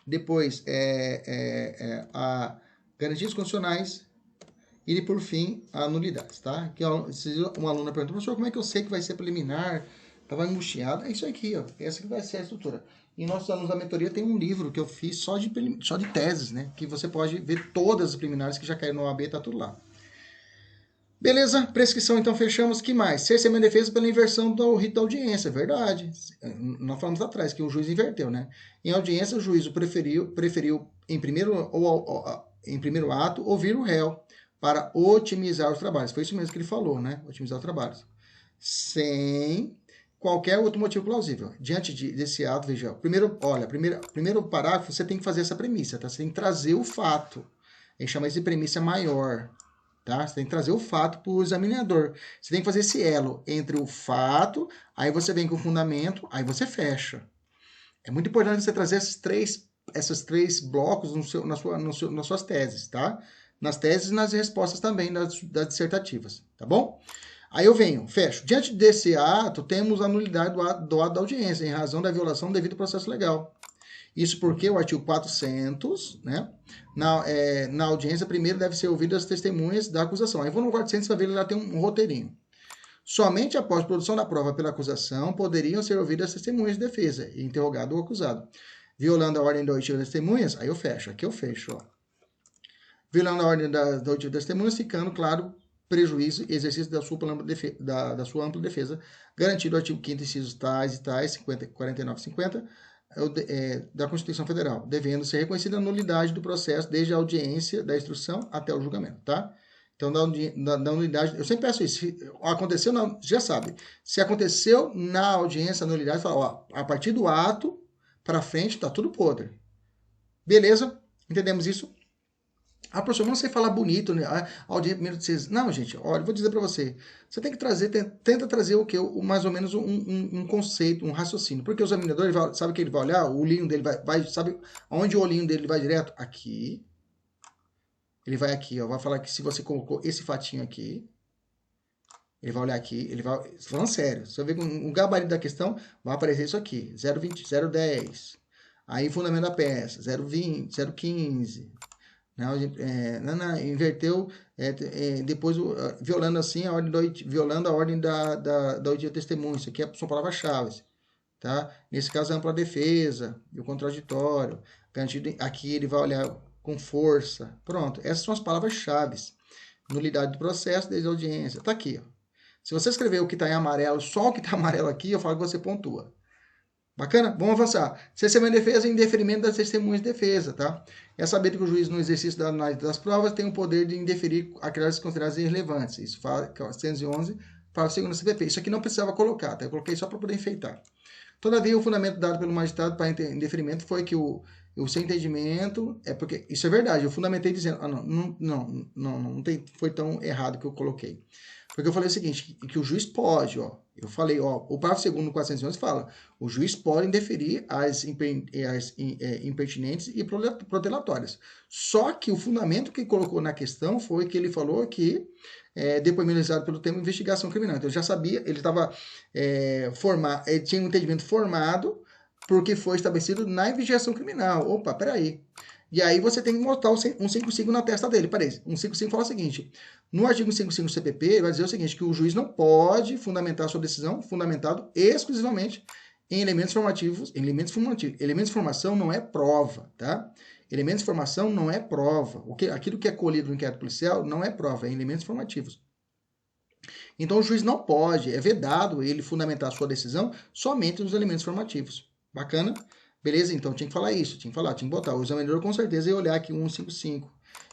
Depois, a garantias condicionais. E, por fim, a nulidades, tá? Que uma aluna perguntou, professor, como é que eu sei que vai ser preliminar? Estava angustiado. É isso aqui, ó. Essa que vai ser a estrutura. E nossos alunos da mentoria tem um livro que eu fiz só de teses, né? Que você pode ver todas as preliminares que já caíram no OAB, tá tudo lá. Beleza, prescrição então fechamos. Que mais? Cerceamento de defesa pela inversão do rito da audiência, verdade. Nós falamos atrás que o juiz inverteu, né? Em audiência, o juiz preferiu em primeiro ato ouvir o réu para otimizar os trabalhos. Foi isso mesmo que ele falou, né? Otimizar os trabalhos. Sem qualquer outro motivo plausível. Diante desse ato, veja, primeiro parágrafo, você tem que fazer essa premissa, tá? Você tem que trazer o fato. A gente chama isso de premissa maior. Tá? Você tem que trazer o fato para o examinador. Você tem que fazer esse elo entre o fato, aí você vem com o fundamento, aí você fecha. É muito importante você trazer esses três blocos nas suas teses, tá? Nas teses e nas respostas também das dissertativas, tá bom? Aí eu fecho. Diante desse ato, temos a nulidade do ato da audiência, em razão da violação devido ao processo legal. Isso porque o artigo 400, né? Na audiência, primeiro deve ser ouvidas as testemunhas da acusação. Aí vou no 400 para ver, ele lá tem um roteirinho. Somente após produção da prova pela acusação, poderiam ser ouvidas as testemunhas de defesa e interrogado o acusado. Violando a ordem da oitiva das testemunhas, aí eu fecho. Aqui eu fecho, ó. Violando a ordem da oitiva das testemunhas, ficando claro prejuízo e exercício da sua ampla defesa, garantido o artigo 5º, incisos tais e tais, 49 e 50, da Constituição Federal, devendo ser reconhecida a nulidade do processo desde a audiência da instrução até o julgamento, tá? Então, da nulidade, eu sempre peço isso, se aconteceu, já sabe, se aconteceu na audiência a nulidade, fala, ó, a partir do ato para frente, tá tudo podre. Beleza? Entendemos isso? Ah, professor, não sei falar bonito, né? Não, gente, olha, vou dizer para você. Você tem que tenta trazer o que? Mais ou menos um conceito, um raciocínio. Porque o examinador, sabe o que ele vai olhar? O olhinho dele sabe onde o olhinho dele vai direto? Aqui. Ele vai aqui, ó. Vai falar que se você colocou esse fatinho aqui, ele vai olhar aqui, ele vai. Falando sério, você vê com o gabarito da questão, vai aparecer isso aqui: 0,20, 0,10. Aí, fundamento da peça: 0,20, 0,15. né? Inverteu, depois violando assim a ordem violando a ordem da oitiva testemunha. Isso aqui são palavras-chave, tá? Nesse caso, ampla defesa e o contraditório. Aqui ele vai olhar com força. Pronto, essas são as palavras-chave. Nulidade do processo, desde a audiência. Tá aqui, ó. Se você escrever o que está em amarelo, só o que está amarelo aqui, eu falo que você pontua. Bacana? Vamos avançar. Testemunha de defesa em deferimento das testemunhas de defesa, tá? É saber que o juiz, no exercício da análise das provas, tem o poder de indeferir aquelas consideradas irrelevantes. Isso fala, 111, fala o segundo CPP. Isso aqui não precisava colocar, tá? Eu coloquei só para poder enfeitar. Todavia, o fundamento dado pelo magistrado para indeferimento foi que o seu entendimento, porque isso é verdade, eu fundamentei dizendo, não foi tão errado que eu coloquei. Porque eu falei o seguinte, que o juiz pode, eu falei, o parágrafo 2º do 411 fala, o juiz pode indeferir as impertinentes e protelatórias. Só que o fundamento que colocou na questão foi que ele falou que depoimento realizado pelo termo investigação criminal. Então, eu já sabia, ele estava ele tinha um entendimento formado porque foi estabelecido na investigação criminal. Opa, peraí. E aí você tem que botar um 155 na testa dele. Peraí, 155 fala o seguinte, no artigo 155 do CPP, ele vai dizer o seguinte, que o juiz não pode fundamentar sua decisão fundamentado exclusivamente em elementos formativos. Elementos de formação não é prova, tá? Elementos de formação não é prova. Aquilo que é colhido no inquérito policial não é prova, é elementos formativos. Então o juiz não pode, é vedado ele fundamentar a sua decisão somente nos elementos formativos. Bacana? Beleza? Então tinha que falar isso, tinha que botar. O examinador com certeza ia olhar aqui 155.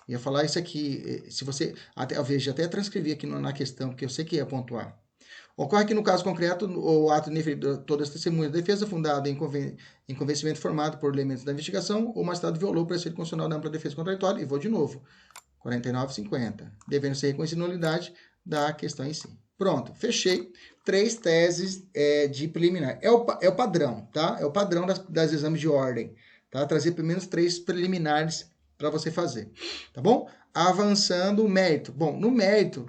Ia falar isso aqui. Se você. Eu vejo, até transcrevi aqui na questão, porque eu sei que ia pontuar. Ocorre que no caso concreto, o ato de todas as testemunhas de defesa fundado em convencimento formado por elementos da investigação, o magistrado violou o preceito constitucional da ampla defesa contraditória, e vou de novo, 49,50, devendo ser reconhecida nulidade da questão em si. Pronto, fechei. 3 teses de preliminar. É o padrão, tá? É o padrão das exames de ordem, tá? Trazer pelo menos 3 preliminares para você fazer, tá bom? Avançando o mérito. Bom, no mérito,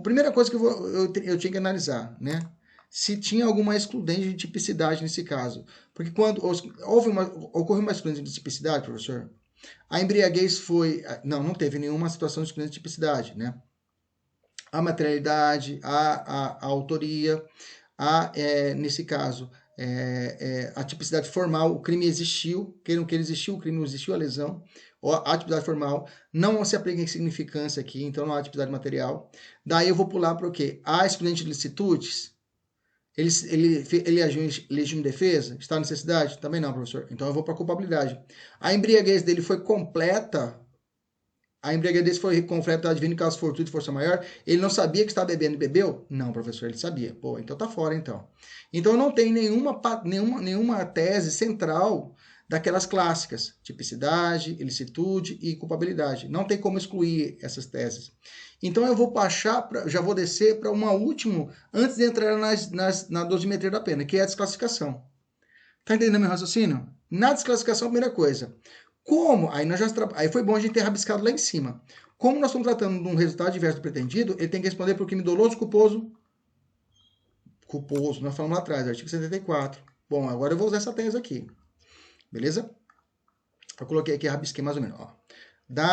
primeira coisa que eu tinha que analisar, né? Se tinha alguma excludente de tipicidade nesse caso. Porque quando ocorreu uma excludente de tipicidade, professor, a embriaguez foi... Não teve nenhuma situação de excludente de tipicidade, né? A materialidade, a autoria, nesse caso, a tipicidade formal, o crime existiu, queiram que ele existiu, o crime não existiu, a lesão, a tipicidade formal, não se aplica em significância aqui, então não há tipicidade material. Daí eu vou pular para o quê? A excludente de licitudes, ele agiu em legítima defesa? Está em necessidade? Também não, professor. Então eu vou para a culpabilidade. A embriaguez dele foi completa? A embriaguez foi completa advindo caso fortuito e força maior? Ele não sabia que estava bebendo e bebeu? Não, professor, ele sabia. Pô, então tá fora, então. Então não tem nenhuma tese central daquelas clássicas, tipicidade, ilicitude e culpabilidade. Não tem como excluir essas teses. Então eu vou já vou descer para uma última, antes de entrar na dosimetria da pena, que é a desclassificação. Tá entendendo meu raciocínio? Na desclassificação, a primeira coisa. Aí foi bom a gente ter rabiscado lá em cima. Como nós estamos tratando de um resultado diverso do pretendido, ele tem que responder por crime doloso, culposo, nós falamos lá atrás, artigo 74. Bom, agora eu vou usar essa tese aqui. Beleza? Eu coloquei aqui, rabisquei mais ou menos.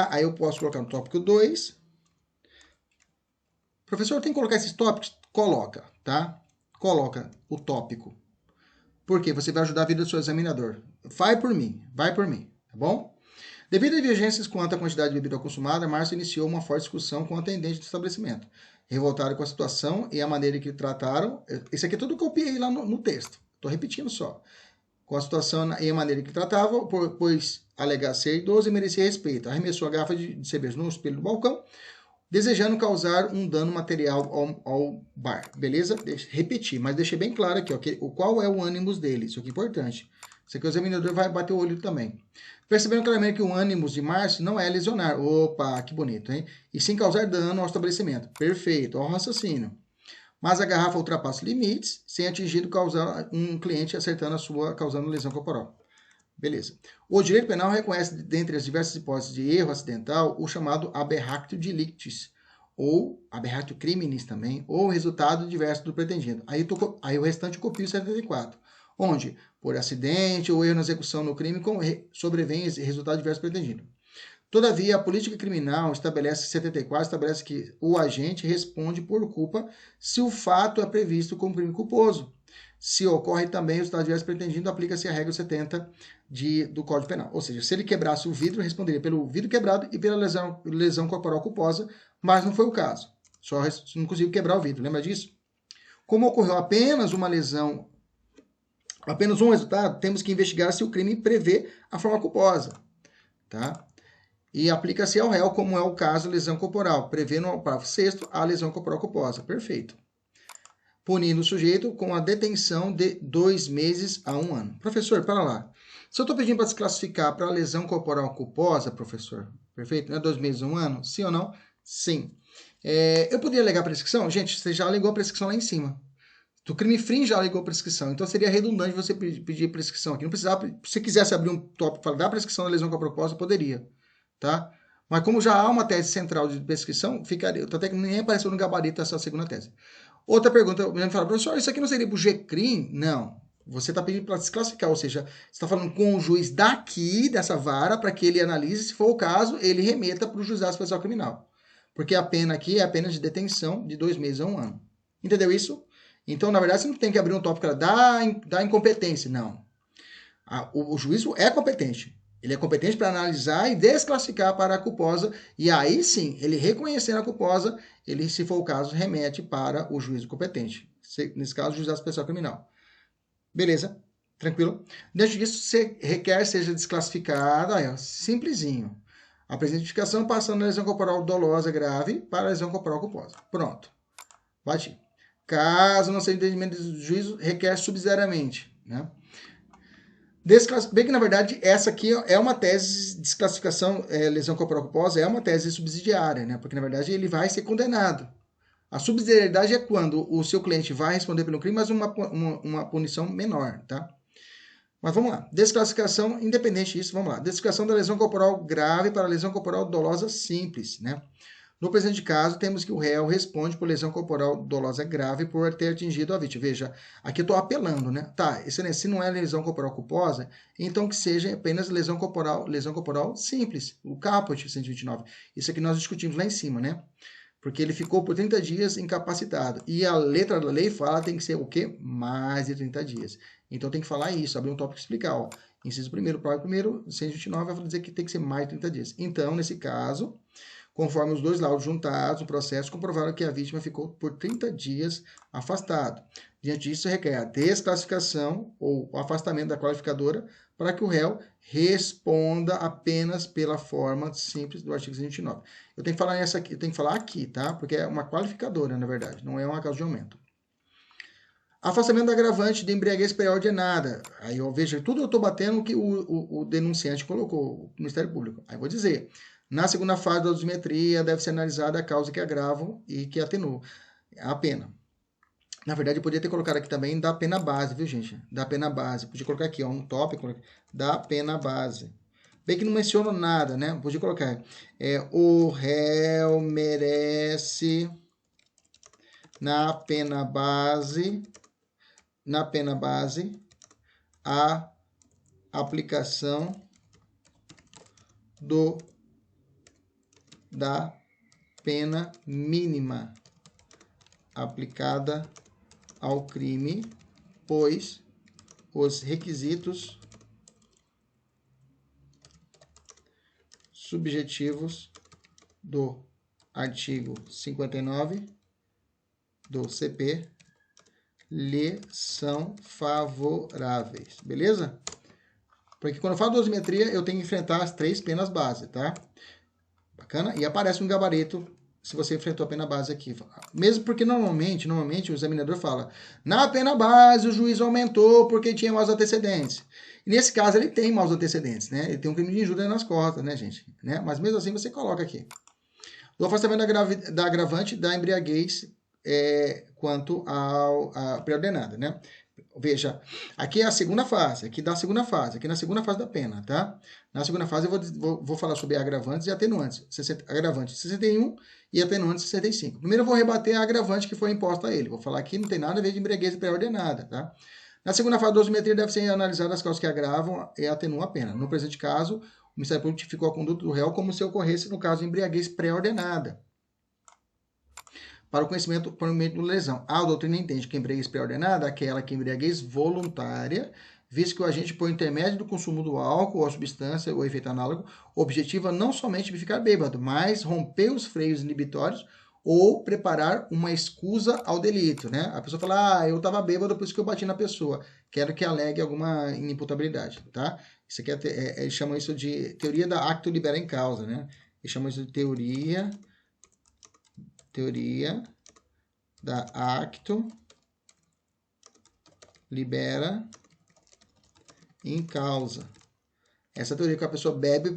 Aí eu posso colocar no tópico 2. Professor, tem que colocar esses tópicos? Coloca, tá? Coloca o tópico. Porque você vai ajudar a vida do seu examinador. Vai por mim, tá bom? Devido a divergências quanto à quantidade de bebida consumada, Márcio iniciou uma forte discussão com o atendente do estabelecimento. Revoltado com a situação e a maneira que trataram... Isso aqui é tudo que eu copiei lá no texto. Estou repetindo só. Com a situação e a maneira que tratava, pois alegava ser idoso e merecia respeito. Arremessou a garrafa de cerveja no espelho do balcão, desejando causar um dano material ao bar. Beleza? Repetir, mas deixei bem claro aqui, qual é o ânimos dele. Isso aqui é importante. Isso aqui o examinador vai bater o olho também. Percebendo claramente que o ânimos de Márcio não é lesionar. Opa, que bonito, hein? E sim causar dano ao estabelecimento. Perfeito, ao raciocínio. Mas a garrafa ultrapassa limites, sem atingir causar um cliente acertando causando lesão corporal. Beleza. O direito penal reconhece, dentre as diversas hipóteses de erro acidental, o chamado aberratio delictis, ou aberratio criminis também, ou resultado diverso do pretendido. Aí o restante eu copio o 74, onde, por acidente ou erro na execução no crime, sobrevém esse resultado diverso do pretendido. Todavia, a política criminal estabelece, 74, estabelece que o agente responde por culpa se o fato é previsto como crime culposo. Se ocorre também o estado adverso pretendido, aplica-se a regra 70 do Código Penal. Ou seja, se ele quebrasse o vidro, responderia pelo vidro quebrado e pela lesão corporal culposa, mas não foi o caso. Só não conseguiu quebrar o vidro, lembra disso? Como ocorreu apenas uma lesão, apenas um resultado, temos que investigar se o crime prevê a forma culposa, tá? E aplica-se ao réu, como é o caso da lesão corporal, prevendo no parágrafo 6º a lesão corporal culposa. Perfeito. Punindo o sujeito com a detenção de 2 meses a 1 ano. Professor, para lá. Se eu estou pedindo para se classificar para lesão corporal culposa, professor, perfeito? Não é 2 meses a 1 ano? Sim ou não? Sim. Eu poderia alegar prescrição? Gente, você já alegou a prescrição lá em cima. O crime frim já alegou prescrição. Então seria redundante você pedir prescrição aqui. Não precisava, se você quisesse abrir um tópico para dar prescrição da lesão corporal culposa, poderia. Tá? Mas como já há uma tese central de prescrição, ficaria. Até que nem apareceu no gabarito essa segunda tese. Outra pergunta, eu me fala, professor, isso aqui não seria para o GCRIM? Não. Você está pedindo para desclassificar, ou seja, você está falando com o juiz daqui, dessa vara, para que ele analise, se for o caso, ele remeta para o juizado especial criminal. Porque a pena aqui é a pena de detenção de 2 meses a 1 ano. Entendeu isso? Então, na verdade, você não tem que abrir um tópico da incompetência. Não. O juízo é competente. Ele é competente para analisar e desclassificar para a culposa. E aí sim, ele reconhecendo a culposa, ele, se for o caso, remete para o juízo competente. Nesse caso, o juizado especial criminal. Beleza? Tranquilo? Dentro disso, você requer seja desclassificado. Aí, ó, simplesinho. A presente notificação passando da lesão corporal dolosa grave para a lesão corporal culposa. Pronto. Bati. Caso não seja entendimento do juízo, requer subsidiariamente, né? Bem que, na verdade, essa aqui é uma tese de desclassificação, lesão corporal culposa, é uma tese subsidiária, né? Porque, na verdade, ele vai ser condenado. A subsidiariedade é quando o seu cliente vai responder pelo crime, mas uma punição menor, tá? Mas vamos lá. Desclassificação, independente disso, vamos lá. Desclassificação da lesão corporal grave para lesão corporal dolosa simples, né? No presente caso, temos que o réu responde por lesão corporal dolosa grave por ter atingido a vítima. Veja, aqui eu estou apelando, né? Tá, excelência, se não é lesão corporal culposa, então que seja apenas lesão corporal simples, o caput 129. Isso aqui nós discutimos lá em cima, né? Porque ele ficou por 30 dias incapacitado. E a letra da lei fala que tem que ser o quê? Mais de 30 dias. Então tem que falar isso, abrir um tópico e explicar, ó. Inciso 1º, parágrafo 1º, 129, vai dizer que tem que ser mais de 30 dias. Então, nesse caso, conforme os dois laudos juntados, o processo comprovaram que a vítima ficou por 30 dias afastado. Diante disso, requer a desclassificação ou o afastamento da qualificadora para que o réu responda apenas pela forma simples do artigo 129. Eu tenho que falar essa aqui, eu tenho que falar aqui, tá? Porque é uma qualificadora, na verdade, não é uma causa de aumento. Afastamento da agravante de embriaguez pré-ordenada. Aí eu vejo, tudo eu estou batendo o que o denunciante colocou, o Ministério Público. Aí eu vou dizer, na segunda fase da dosimetria deve ser analisada a causa que agrava e que atenua a pena. Na verdade, eu podia ter colocado aqui também da pena base, viu, gente? Da pena base. Podia colocar aqui, ó, um tópico da pena base. Bem que não menciono nada, né? Podia colocar, o réu merece na pena base a aplicação da pena mínima aplicada ao crime, pois os requisitos subjetivos do artigo 59 do CP lhe são favoráveis, beleza? Porque quando eu falo dosimetria, eu tenho que enfrentar as 3 penas base, tá? Bacana? E aparece um gabarito se você enfrentou a pena base aqui. Mesmo porque normalmente o examinador fala, na pena base o juiz aumentou porque tinha maus antecedentes. E nesse caso ele tem maus antecedentes, né? Ele tem um crime de injúria nas costas, né, gente? Né? Mas mesmo assim você coloca aqui. O afastamento da agravante da embriaguez quanto à pré-ordenada, né? Veja, aqui é a segunda fase, aqui na segunda fase da pena, tá? Na segunda fase eu vou falar sobre agravantes e atenuantes. Agravante 61 e atenuante 65. Primeiro eu vou rebater a agravante que foi imposta a ele. Vou falar aqui não tem nada a ver de embriaguez pré-ordenada, tá? Na segunda fase da dosimetria, deve ser analisada as causas que agravam e atenuam a pena. No presente caso, o Ministério Público tipificou a conduta do réu como se ocorresse no caso de embriaguez pré-ordenada, para o conhecimento por meio de lesão. A doutrina entende que a embriaguez pré-ordenada é aquela que embriaguez voluntária, visto que o agente, por intermédio do consumo do álcool ou a substância ou efeito análogo, objetiva não somente ficar bêbado, mas romper os freios inibitórios ou preparar uma escusa ao delito, né? A pessoa fala, eu estava bêbado, por isso que eu bati na pessoa. Quero que alegue alguma inimputabilidade, tá? Isso aqui eles chamam isso de teoria da acto libera em causa, né? Eles chamam isso de teoria da acto libera em causa. Essa teoria que a pessoa bebe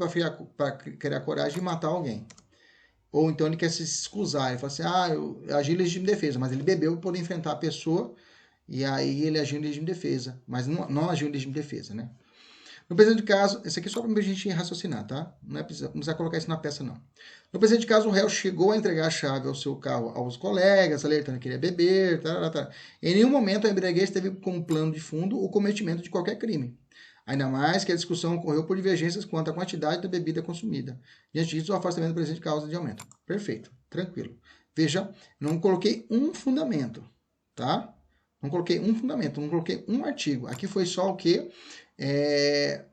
para criar coragem de matar alguém. Ou então ele quer se excusar, ele fala assim, eu agi em legítima defesa, mas ele bebeu para poder enfrentar a pessoa, e aí ele agiu em legítima defesa, mas não agiu em legítima defesa, né? No presente caso, esse aqui é só para a gente raciocinar, tá? Não precisa colocar isso na peça, não. No presente caso, o réu chegou a entregar a chave ao seu carro aos colegas, alertando que ele ia beber, Em nenhum momento a embriaguez teve como plano de fundo o cometimento de qualquer crime. Ainda mais que a discussão ocorreu por divergências quanto à quantidade da bebida consumida. Diante disso, o afastamento do presente causa de aumento. Perfeito, tranquilo. Veja, não coloquei um fundamento, tá? Não coloquei um fundamento, não coloquei um artigo. Aqui foi só o quê?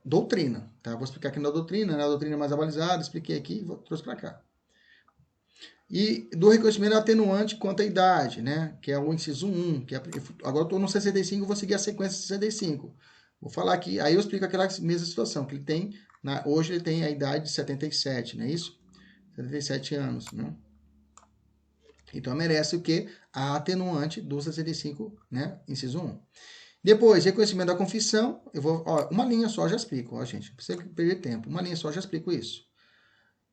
Doutrina, tá? Vou explicar aqui na doutrina mais avalizada, expliquei aqui e trouxe para cá. E do reconhecimento atenuante quanto à idade, né? Que é o inciso 1, agora eu estou no 65, vou seguir a sequência 65. Vou falar aqui, aí eu explico aquela mesma situação, que ele tem, hoje ele tem a idade de 77, não é isso? 77 anos, né? Então merece o quê? A atenuante do 65, né? Inciso 1. Depois, reconhecimento da confissão, uma linha só já explico, gente, não precisa perder tempo, uma linha só já explico isso.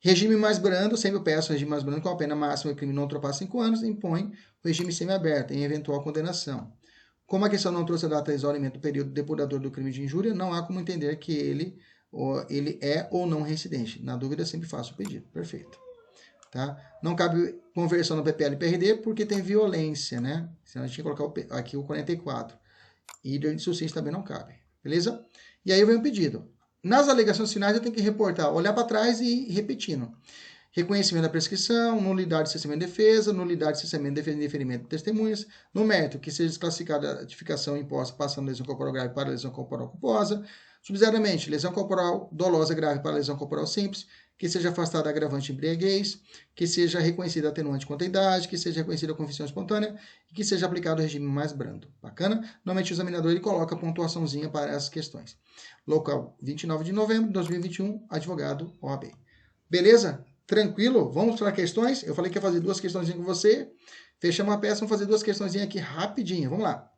Regime mais brando, sempre eu peço regime mais brando, com a pena máxima o crime não ultrapassa 5 anos, impõe o regime semiaberto, em eventual condenação. Como a questão não trouxe a data de exaurimento do período depurador do crime de injúria, não há como entender que ele é ou não reincidente. Na dúvida, sempre faço o pedido. Perfeito. Tá? Não cabe conversão no PPL e PRD porque tem violência, né? Senão a gente tinha que colocar aqui o 44. E de suicídio também não cabe. Beleza? E aí vem o pedido. Nas alegações finais eu tenho que reportar, olhar para trás e ir repetindo. Reconhecimento da prescrição, nulidade de cessamento de defesa, nulidade de cessamento de defesa e deferimento de testemunhas, no mérito que seja desclassificada a notificação imposta passando lesão corporal grave para lesão corporal culposa, subsidiariamente, lesão corporal dolosa grave para lesão corporal simples, que seja afastada a agravante embriaguez, que seja reconhecida a atenuante quanto à idade, que seja reconhecida a confissão espontânea e que seja aplicado o regime mais brando. Bacana? Normalmente o examinador ele coloca a pontuaçãozinha para essas questões. Local 29 de novembro de 2021, advogado OAB. Beleza? Tranquilo? Vamos para questões? Eu falei que ia fazer 2 questõezinhas com você. Fechamos a peça, vamos fazer 2 questõezinhas aqui rapidinho. Vamos lá.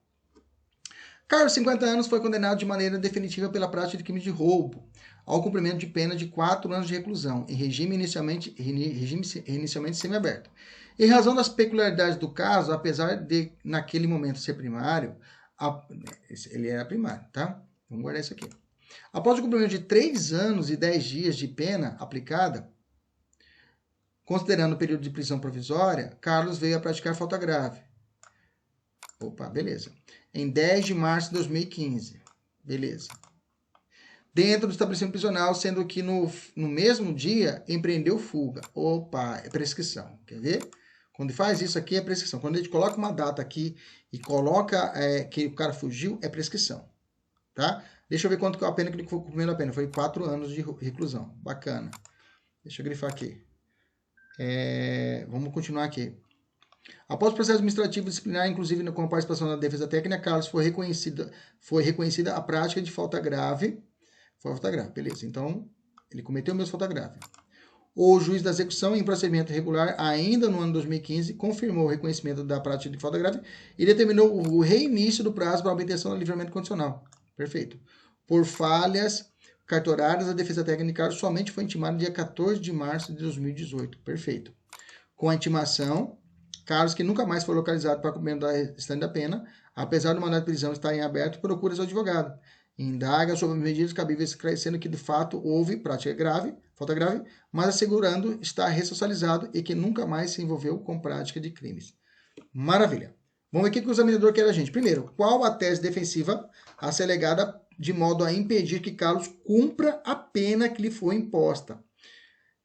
Carlos, 50 anos, foi condenado de maneira definitiva pela prática de crime de roubo, ao cumprimento de pena de 4 anos de reclusão, em regime inicialmente semiaberto. Em razão das peculiaridades do caso, apesar de, naquele momento, ser primário, ele era primário, tá? Vamos guardar isso aqui. Após o cumprimento de 3 anos e 10 dias de pena aplicada, considerando o período de prisão provisória, Carlos veio a praticar falta grave. Opa, beleza. Em 10 de março de 2015. Beleza. Dentro do estabelecimento prisional, sendo que no mesmo dia empreendeu fuga. Opa, é prescrição. Quer ver? Quando faz isso aqui é prescrição. Quando a gente coloca uma data aqui e coloca que o cara fugiu, é prescrição. Tá? Deixa eu ver quanto a pena que ele foi cumprindo a pena. Foi 4 anos de reclusão. Bacana. Deixa eu grifar aqui. Vamos continuar aqui. Após o processo administrativo disciplinar, inclusive com a participação da defesa técnica, Carlos foi reconhecida a prática de falta grave. Foi falta grave, beleza. Então, ele cometeu mesmo falta grave. O juiz da execução, em procedimento regular, ainda no ano 2015, confirmou o reconhecimento da prática de falta grave e determinou o reinício do prazo para a obtenção do livramento condicional. Perfeito. Por falhas cartorárias, a defesa técnica de Carlos somente foi intimada no dia 14 de março de 2018. Perfeito. Com a intimação, Carlos, que nunca mais foi localizado para cumprimento da restante da pena, apesar do mandado de prisão estar em aberto, procura seu advogado. Indaga sobre medidas cabíveis, esclarecendo que de fato houve prática grave, falta grave, mas assegurando estar ressocializado e que nunca mais se envolveu com prática de crimes. Maravilha. Vamos ver o que o examinador quer da gente. Primeiro, qual a tese defensiva a ser alegada de modo a impedir que Carlos cumpra a pena que lhe foi imposta?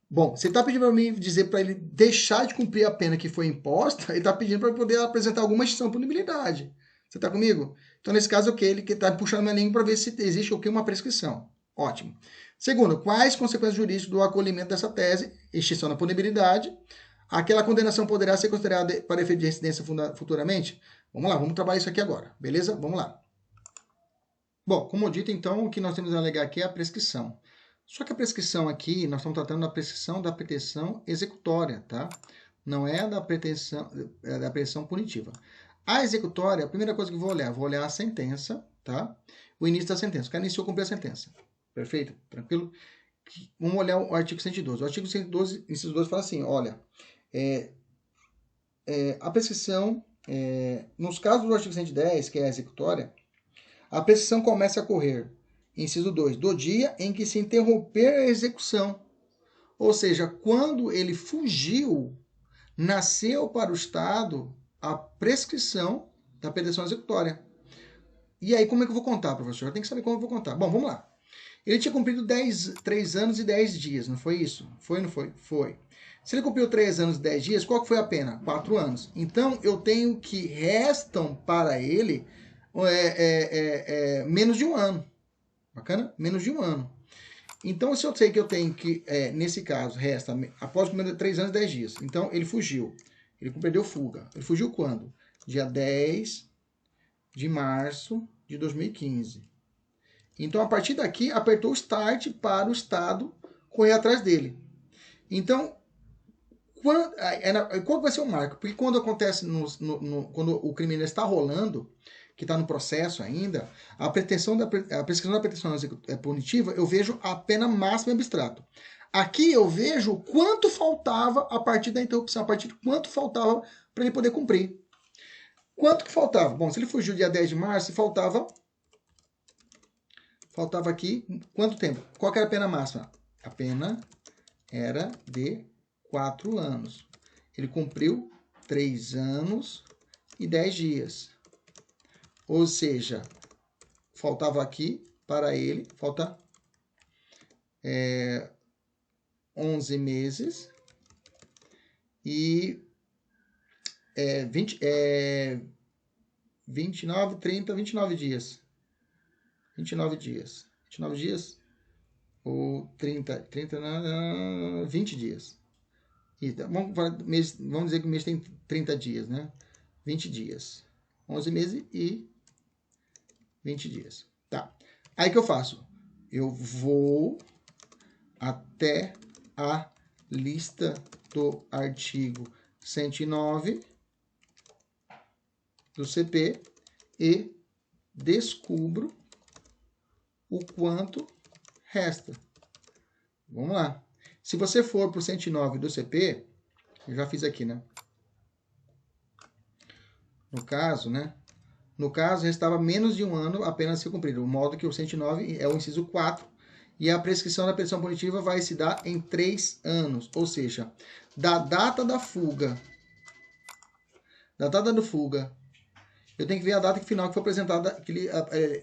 Bom, você está pedindo para mim dizer para ele deixar de cumprir a pena que foi imposta, ele está pedindo para poder apresentar alguma extinção de punibilidade. Você está comigo? Então, nesse caso, ele que está puxando minha língua para ver se existe uma prescrição. Ótimo. Segundo, quais consequências jurídicas do acolhimento dessa tese? Extinção da punibilidade. Aquela condenação poderá ser considerada para efeito de residência futuramente? Vamos lá, vamos trabalhar isso aqui agora. Beleza? Vamos lá. Bom, como dito, então, o que nós temos a alegar aqui é a prescrição. Só que a prescrição aqui, nós estamos tratando da prescrição da pretensão executória, tá? Não é da pretensão punitiva. A executória, a primeira coisa que eu vou olhar a sentença, tá? O início da sentença. O cara iniciou cumprir a sentença. Perfeito? Tranquilo? Vamos olhar o artigo 112. O artigo 112, inciso 12, fala assim, olha, a prescrição, nos casos do artigo 110, que é a executória, a prescrição começa a correr, inciso 2, do dia em que se interromper a execução. Ou seja, quando ele fugiu, nasceu para o Estado a prescrição da pretensão executória. E aí, como é que eu vou contar, professor? Eu tenho que saber como eu vou contar. Bom, vamos lá. Ele tinha cumprido 3 anos e 10 dias, não foi isso? Foi ou não foi? Foi. Se ele cumpriu 3 anos e 10 dias, qual que foi a pena? 4 anos. Então, eu tenho que restam para ele menos de 1 ano. Bacana? Menos de 1 ano. Então, se eu sei que eu tenho que, nesse caso, resta após cumprir 3 anos e 10 dias. Então, ele fugiu. Ele perdeu fuga. Ele fugiu quando? Dia 10 de março de 2015. Então, a partir daqui, apertou o start para o Estado correr atrás dele. Então, qual vai ser o marco? Porque quando acontece, quando o crime ainda está rolando, que está no processo ainda, a prescrição da pretensão punitiva, eu vejo a pena máxima abstrato. Aqui eu vejo quanto faltava a partir da interrupção, a partir de quanto faltava para ele poder cumprir. Quanto que faltava? Bom, se ele fugiu dia 10 de março, faltava aqui quanto tempo? Qual que era a pena máxima? A pena era de 4 anos. Ele cumpriu 3 anos e 10 dias. Ou seja, faltava aqui para ele, falta 11 meses e 29, 30, 29 dias. 29 dias. 29 dias ou 30, 20 dias. Vamos dizer que o mês tem 30 dias, né? 20 dias. 11 meses e 20 dias. Tá. Aí que eu faço? Eu vou até a lista do artigo 109 do CP e descubro o quanto resta. Vamos lá. Se você for para o 109 do CP, eu já fiz aqui, né? No caso, né? No caso, restava menos de 1 ano apenas ser cumprido. O modo que o 109 é o inciso 4. E a prescrição da pretensão punitiva vai se dar em 3 anos. Ou seja, da data da fuga. Eu tenho que ver a data final que foi apresentada, que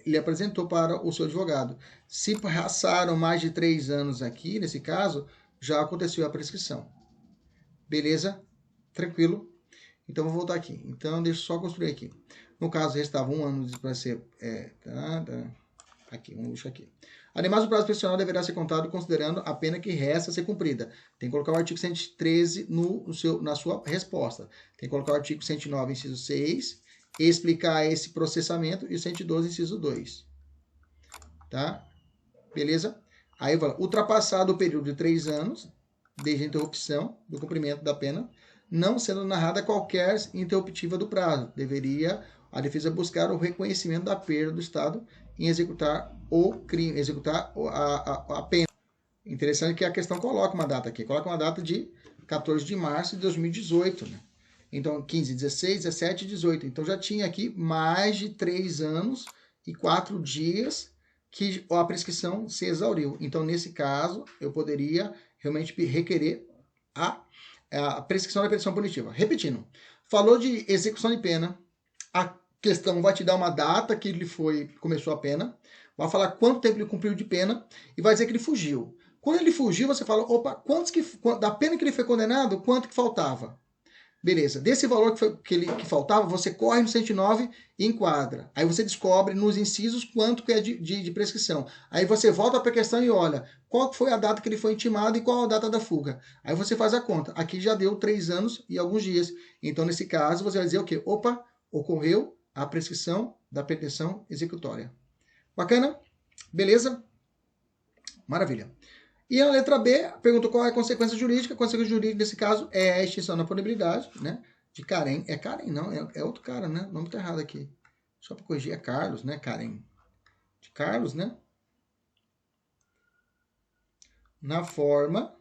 ele apresentou para o seu advogado. Se passaram mais de 3 anos aqui, nesse caso, já aconteceu a prescrição. Beleza? Tranquilo? Então, vou voltar aqui. Então, deixa eu só construir aqui. No caso, restava 1 ano para ser... Aqui, vamos deixar aqui. Ademais, o prazo prescricional deverá ser contado considerando a pena que resta a ser cumprida. Tem que colocar o artigo 113 na sua resposta. Tem que colocar o artigo 109, inciso 6, e explicar esse processamento, e o 112, inciso 2. Tá? Beleza? Aí, ultrapassado o período de 3 anos, desde a interrupção do cumprimento da pena, não sendo narrada qualquer interruptiva do prazo, deveria a defesa buscar o reconhecimento da perda do Estado em executar o crime, executar a pena. Interessante que a questão coloca uma data aqui, coloca uma data de 14 de março de 2018, né? Então, 15, 16, 17 e 18. Então, já tinha aqui mais de 3 anos e 4 dias que a prescrição se exauriu. Então, nesse caso, eu poderia realmente requerer a prescrição da pretensão punitiva. Repetindo, falou de execução de pena, A questão vai te dar uma data que ele começou a pena, vai falar quanto tempo ele cumpriu de pena e vai dizer que ele fugiu. Quando ele fugiu, você fala, opa, da pena que ele foi condenado, quanto que faltava? Beleza, desse valor que faltava, você corre no 109 e enquadra. Aí você descobre nos incisos quanto que é de prescrição. Aí você volta para a questão e olha qual foi a data que ele foi intimado e qual a data da fuga. Aí você faz a conta. Aqui já deu 3 anos e alguns dias. Então, nesse caso, você vai dizer o quê? Opa, ocorreu a prescrição da pretensão executória. Bacana? Beleza? Maravilha. E a letra B perguntou qual é a consequência jurídica. A consequência jurídica, nesse caso, é a extinção da punibilidade, né? De Karen. É Karen, não, é outro cara, né? O nome tá errado aqui. Só para corrigir, é Carlos, né? Karen. De Carlos, né? Na forma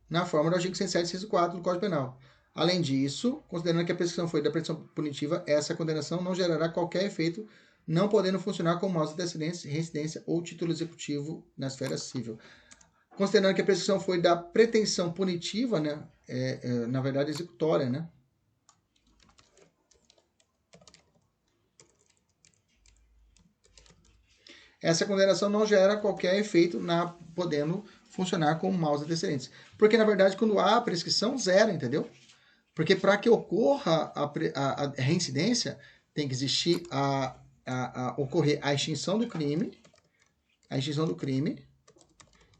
do artigo 107, inciso 4 do Código Penal. Além disso, considerando que a prescrição foi da prescrição punitiva, essa condenação não gerará qualquer efeito, não podendo funcionar como causa de residência ou título executivo na esfera civil. Considerando que a prescrição foi da pretensão punitiva, né? Na verdade, executória, né? Essa condenação não gera qualquer efeito podendo funcionar como maus antecedentes. Porque, na verdade, quando há a prescrição, zero, entendeu? Porque para que ocorra a reincidência, tem que existir ocorrer a extinção do crime,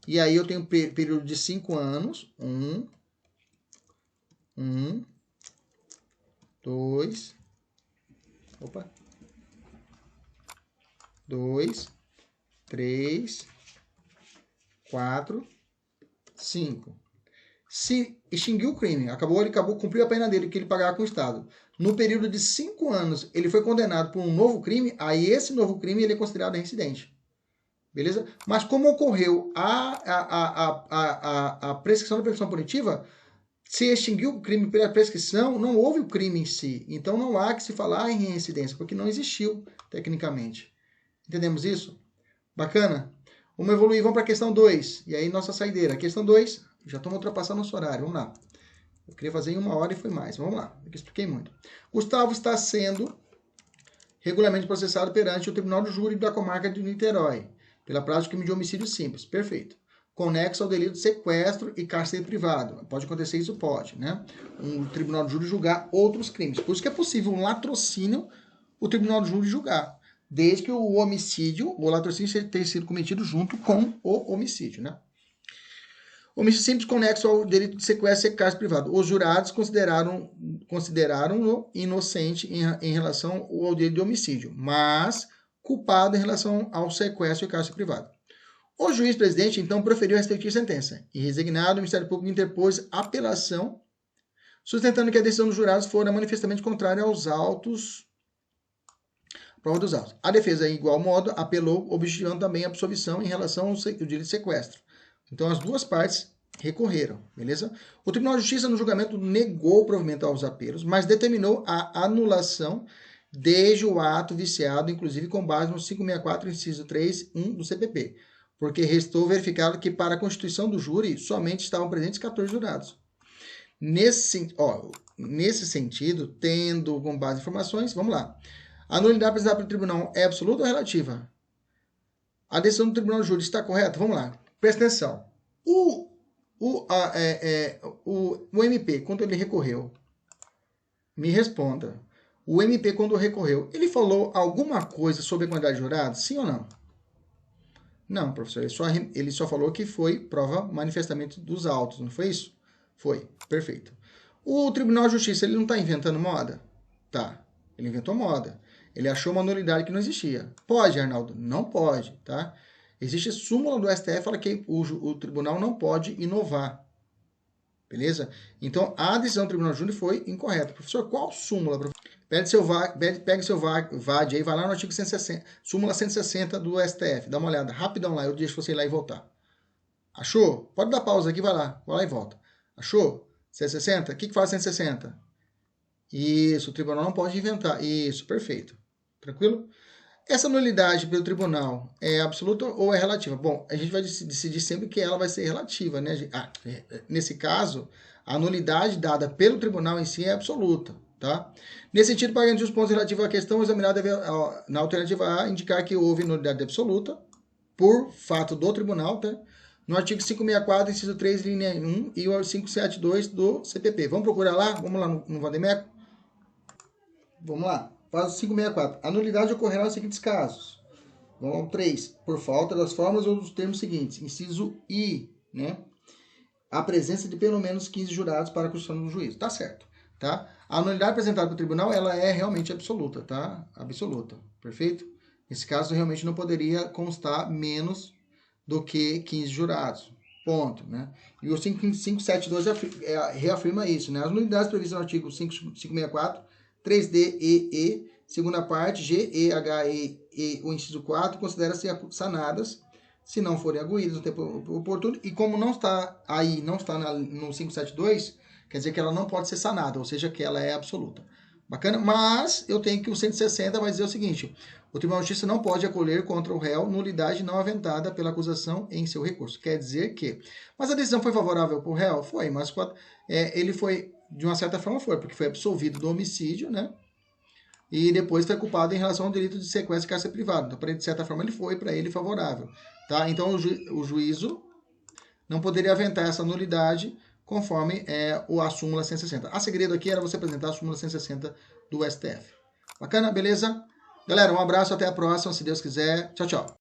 e aí eu tenho um período de 5 anos, 2, 3, 4, 5. Se extinguiu o crime, ele cumpriu a pena dele que ele pagava com o Estado. No período de 5 anos, ele foi condenado por um novo crime, aí esse novo crime ele é considerado reincidente. Beleza? Mas como ocorreu a prescrição da prescrição punitiva, se extinguiu o crime pela prescrição, não houve o crime em si. Então não há que se falar em reincidência, porque não existiu tecnicamente. Entendemos isso? Bacana? Vamos evoluir, vamos para a questão 2. E aí nossa saideira. Questão 2, já estamos ultrapassando nosso horário, vamos lá. Eu queria fazer em 1 hora e foi mais. Vamos lá, porque expliquei muito. Gustavo está sendo regularmente processado perante o Tribunal do Júri da Comarca de Niterói, pela prática de crime de homicídio simples. Perfeito. Conexo ao delito de sequestro e cárcere privado. Pode acontecer isso? Pode, né? Um tribunal de júri julgar outros crimes. Por isso que é possível um latrocínio o tribunal de júri julgar, desde que o latrocínio tenha sido cometido junto com o homicídio, né? Homicídio simples conexo ao delito de sequestro e cárcere privado. Os jurados consideraram-no inocente em relação ao delito de homicídio, mas culpado em relação ao sequestro e cárcere privado. O juiz presidente, então, proferiu a respectiva sentença e, resignado, o Ministério Público interpôs apelação, sustentando que a decisão dos jurados fora manifestamente contrária aos autos, prova dos autos. A defesa, em igual modo, apelou, objetivando também a absolvição em relação ao direito de sequestro. Então, as duas partes recorreram, beleza? O Tribunal de Justiça, no julgamento, negou o provimento aos apelos, mas determinou a anulação desde o ato viciado, inclusive com base no 564, inciso 3, 1 do CPP, porque restou verificado que para a constituição do júri somente estavam presentes 14 jurados. Nesse sentido, tendo com base em informações, vamos lá. A nulidade apresentada pelo tribunal é absoluta ou relativa? A decisão do tribunal do júri está correta? Vamos lá. Presta atenção. O MP, quando ele recorreu, me responda. O MP, quando recorreu, ele falou alguma coisa sobre a quantidade de jurados? Sim ou não? Não, professor. Ele só falou que foi prova manifestamente dos autos, não foi isso? Foi. Perfeito. O Tribunal de Justiça, ele não está inventando moda? Tá. Ele inventou moda. Ele achou uma nulidade que não existia. Pode, Arnaldo? Não pode, tá? Existe súmula do STF que fala que o tribunal não pode inovar. Beleza? Então, a decisão do Tribunal de Júri foi incorreta. Professor, qual súmula? Pegue seu VAD aí, vai lá no artigo 160, súmula 160 do STF. Dá uma olhada rapidão lá, eu deixo você ir lá e voltar. Achou? Pode dar pausa aqui, vai lá e volta. Achou? 160? O que faz 160? Isso, o tribunal não pode inventar. Isso, perfeito. Tranquilo? Essa nulidade pelo tribunal é absoluta ou é relativa? Bom, a gente vai decidir sempre que ela vai ser relativa, né? Nesse caso, a nulidade dada pelo tribunal em si é absoluta, tá? Nesse sentido, para garantir os pontos relativos à questão, o examinado deve, na alternativa A, indicar que houve nulidade absoluta, por fato do tribunal, tá? No artigo 564, inciso 3, linha 1 e o 572 do CPP. Vamos procurar lá? Vamos lá no Vandemeco? Vamos lá. Faz o 564. A nulidade ocorrerá nos seguintes casos. Vamos ao 3. Por falta das formas ou dos termos seguintes. Inciso I, né? A presença de pelo menos 15 jurados para a construção do juízo. Tá certo, tá? A nulidade apresentada pelo tribunal, ela é realmente absoluta, tá? Absoluta, perfeito? Nesse caso, realmente não poderia constar menos do que 15 jurados. Ponto, né? E o 572 reafirma isso, né? As nulidades previstas no artigo 564, 3D, E, segunda parte, G, E, H, E, o inciso 4, considera-se sanadas, se não forem arguídas no tempo oportuno, e como não está aí, não está no 572, quer dizer que ela não pode ser sanada, ou seja, que ela é absoluta. Bacana? Mas eu tenho que o 160 vai dizer o seguinte: o Tribunal de Justiça não pode acolher contra o réu nulidade não aventada pela acusação em seu recurso. Quer dizer que... Mas a decisão foi favorável para o réu? Foi, mas ele foi, de uma certa forma foi, porque foi absolvido do homicídio, né? E depois foi culpado em relação ao delito de sequestro e cárcere privado. Então, de certa forma, ele foi para ele favorável. Tá? Então, o juízo não poderia aventar essa nulidade conforme a súmula 160. A segredo aqui era você apresentar a súmula 160 do STF. Bacana? Beleza? Galera, um abraço, até a próxima, se Deus quiser. Tchau, tchau.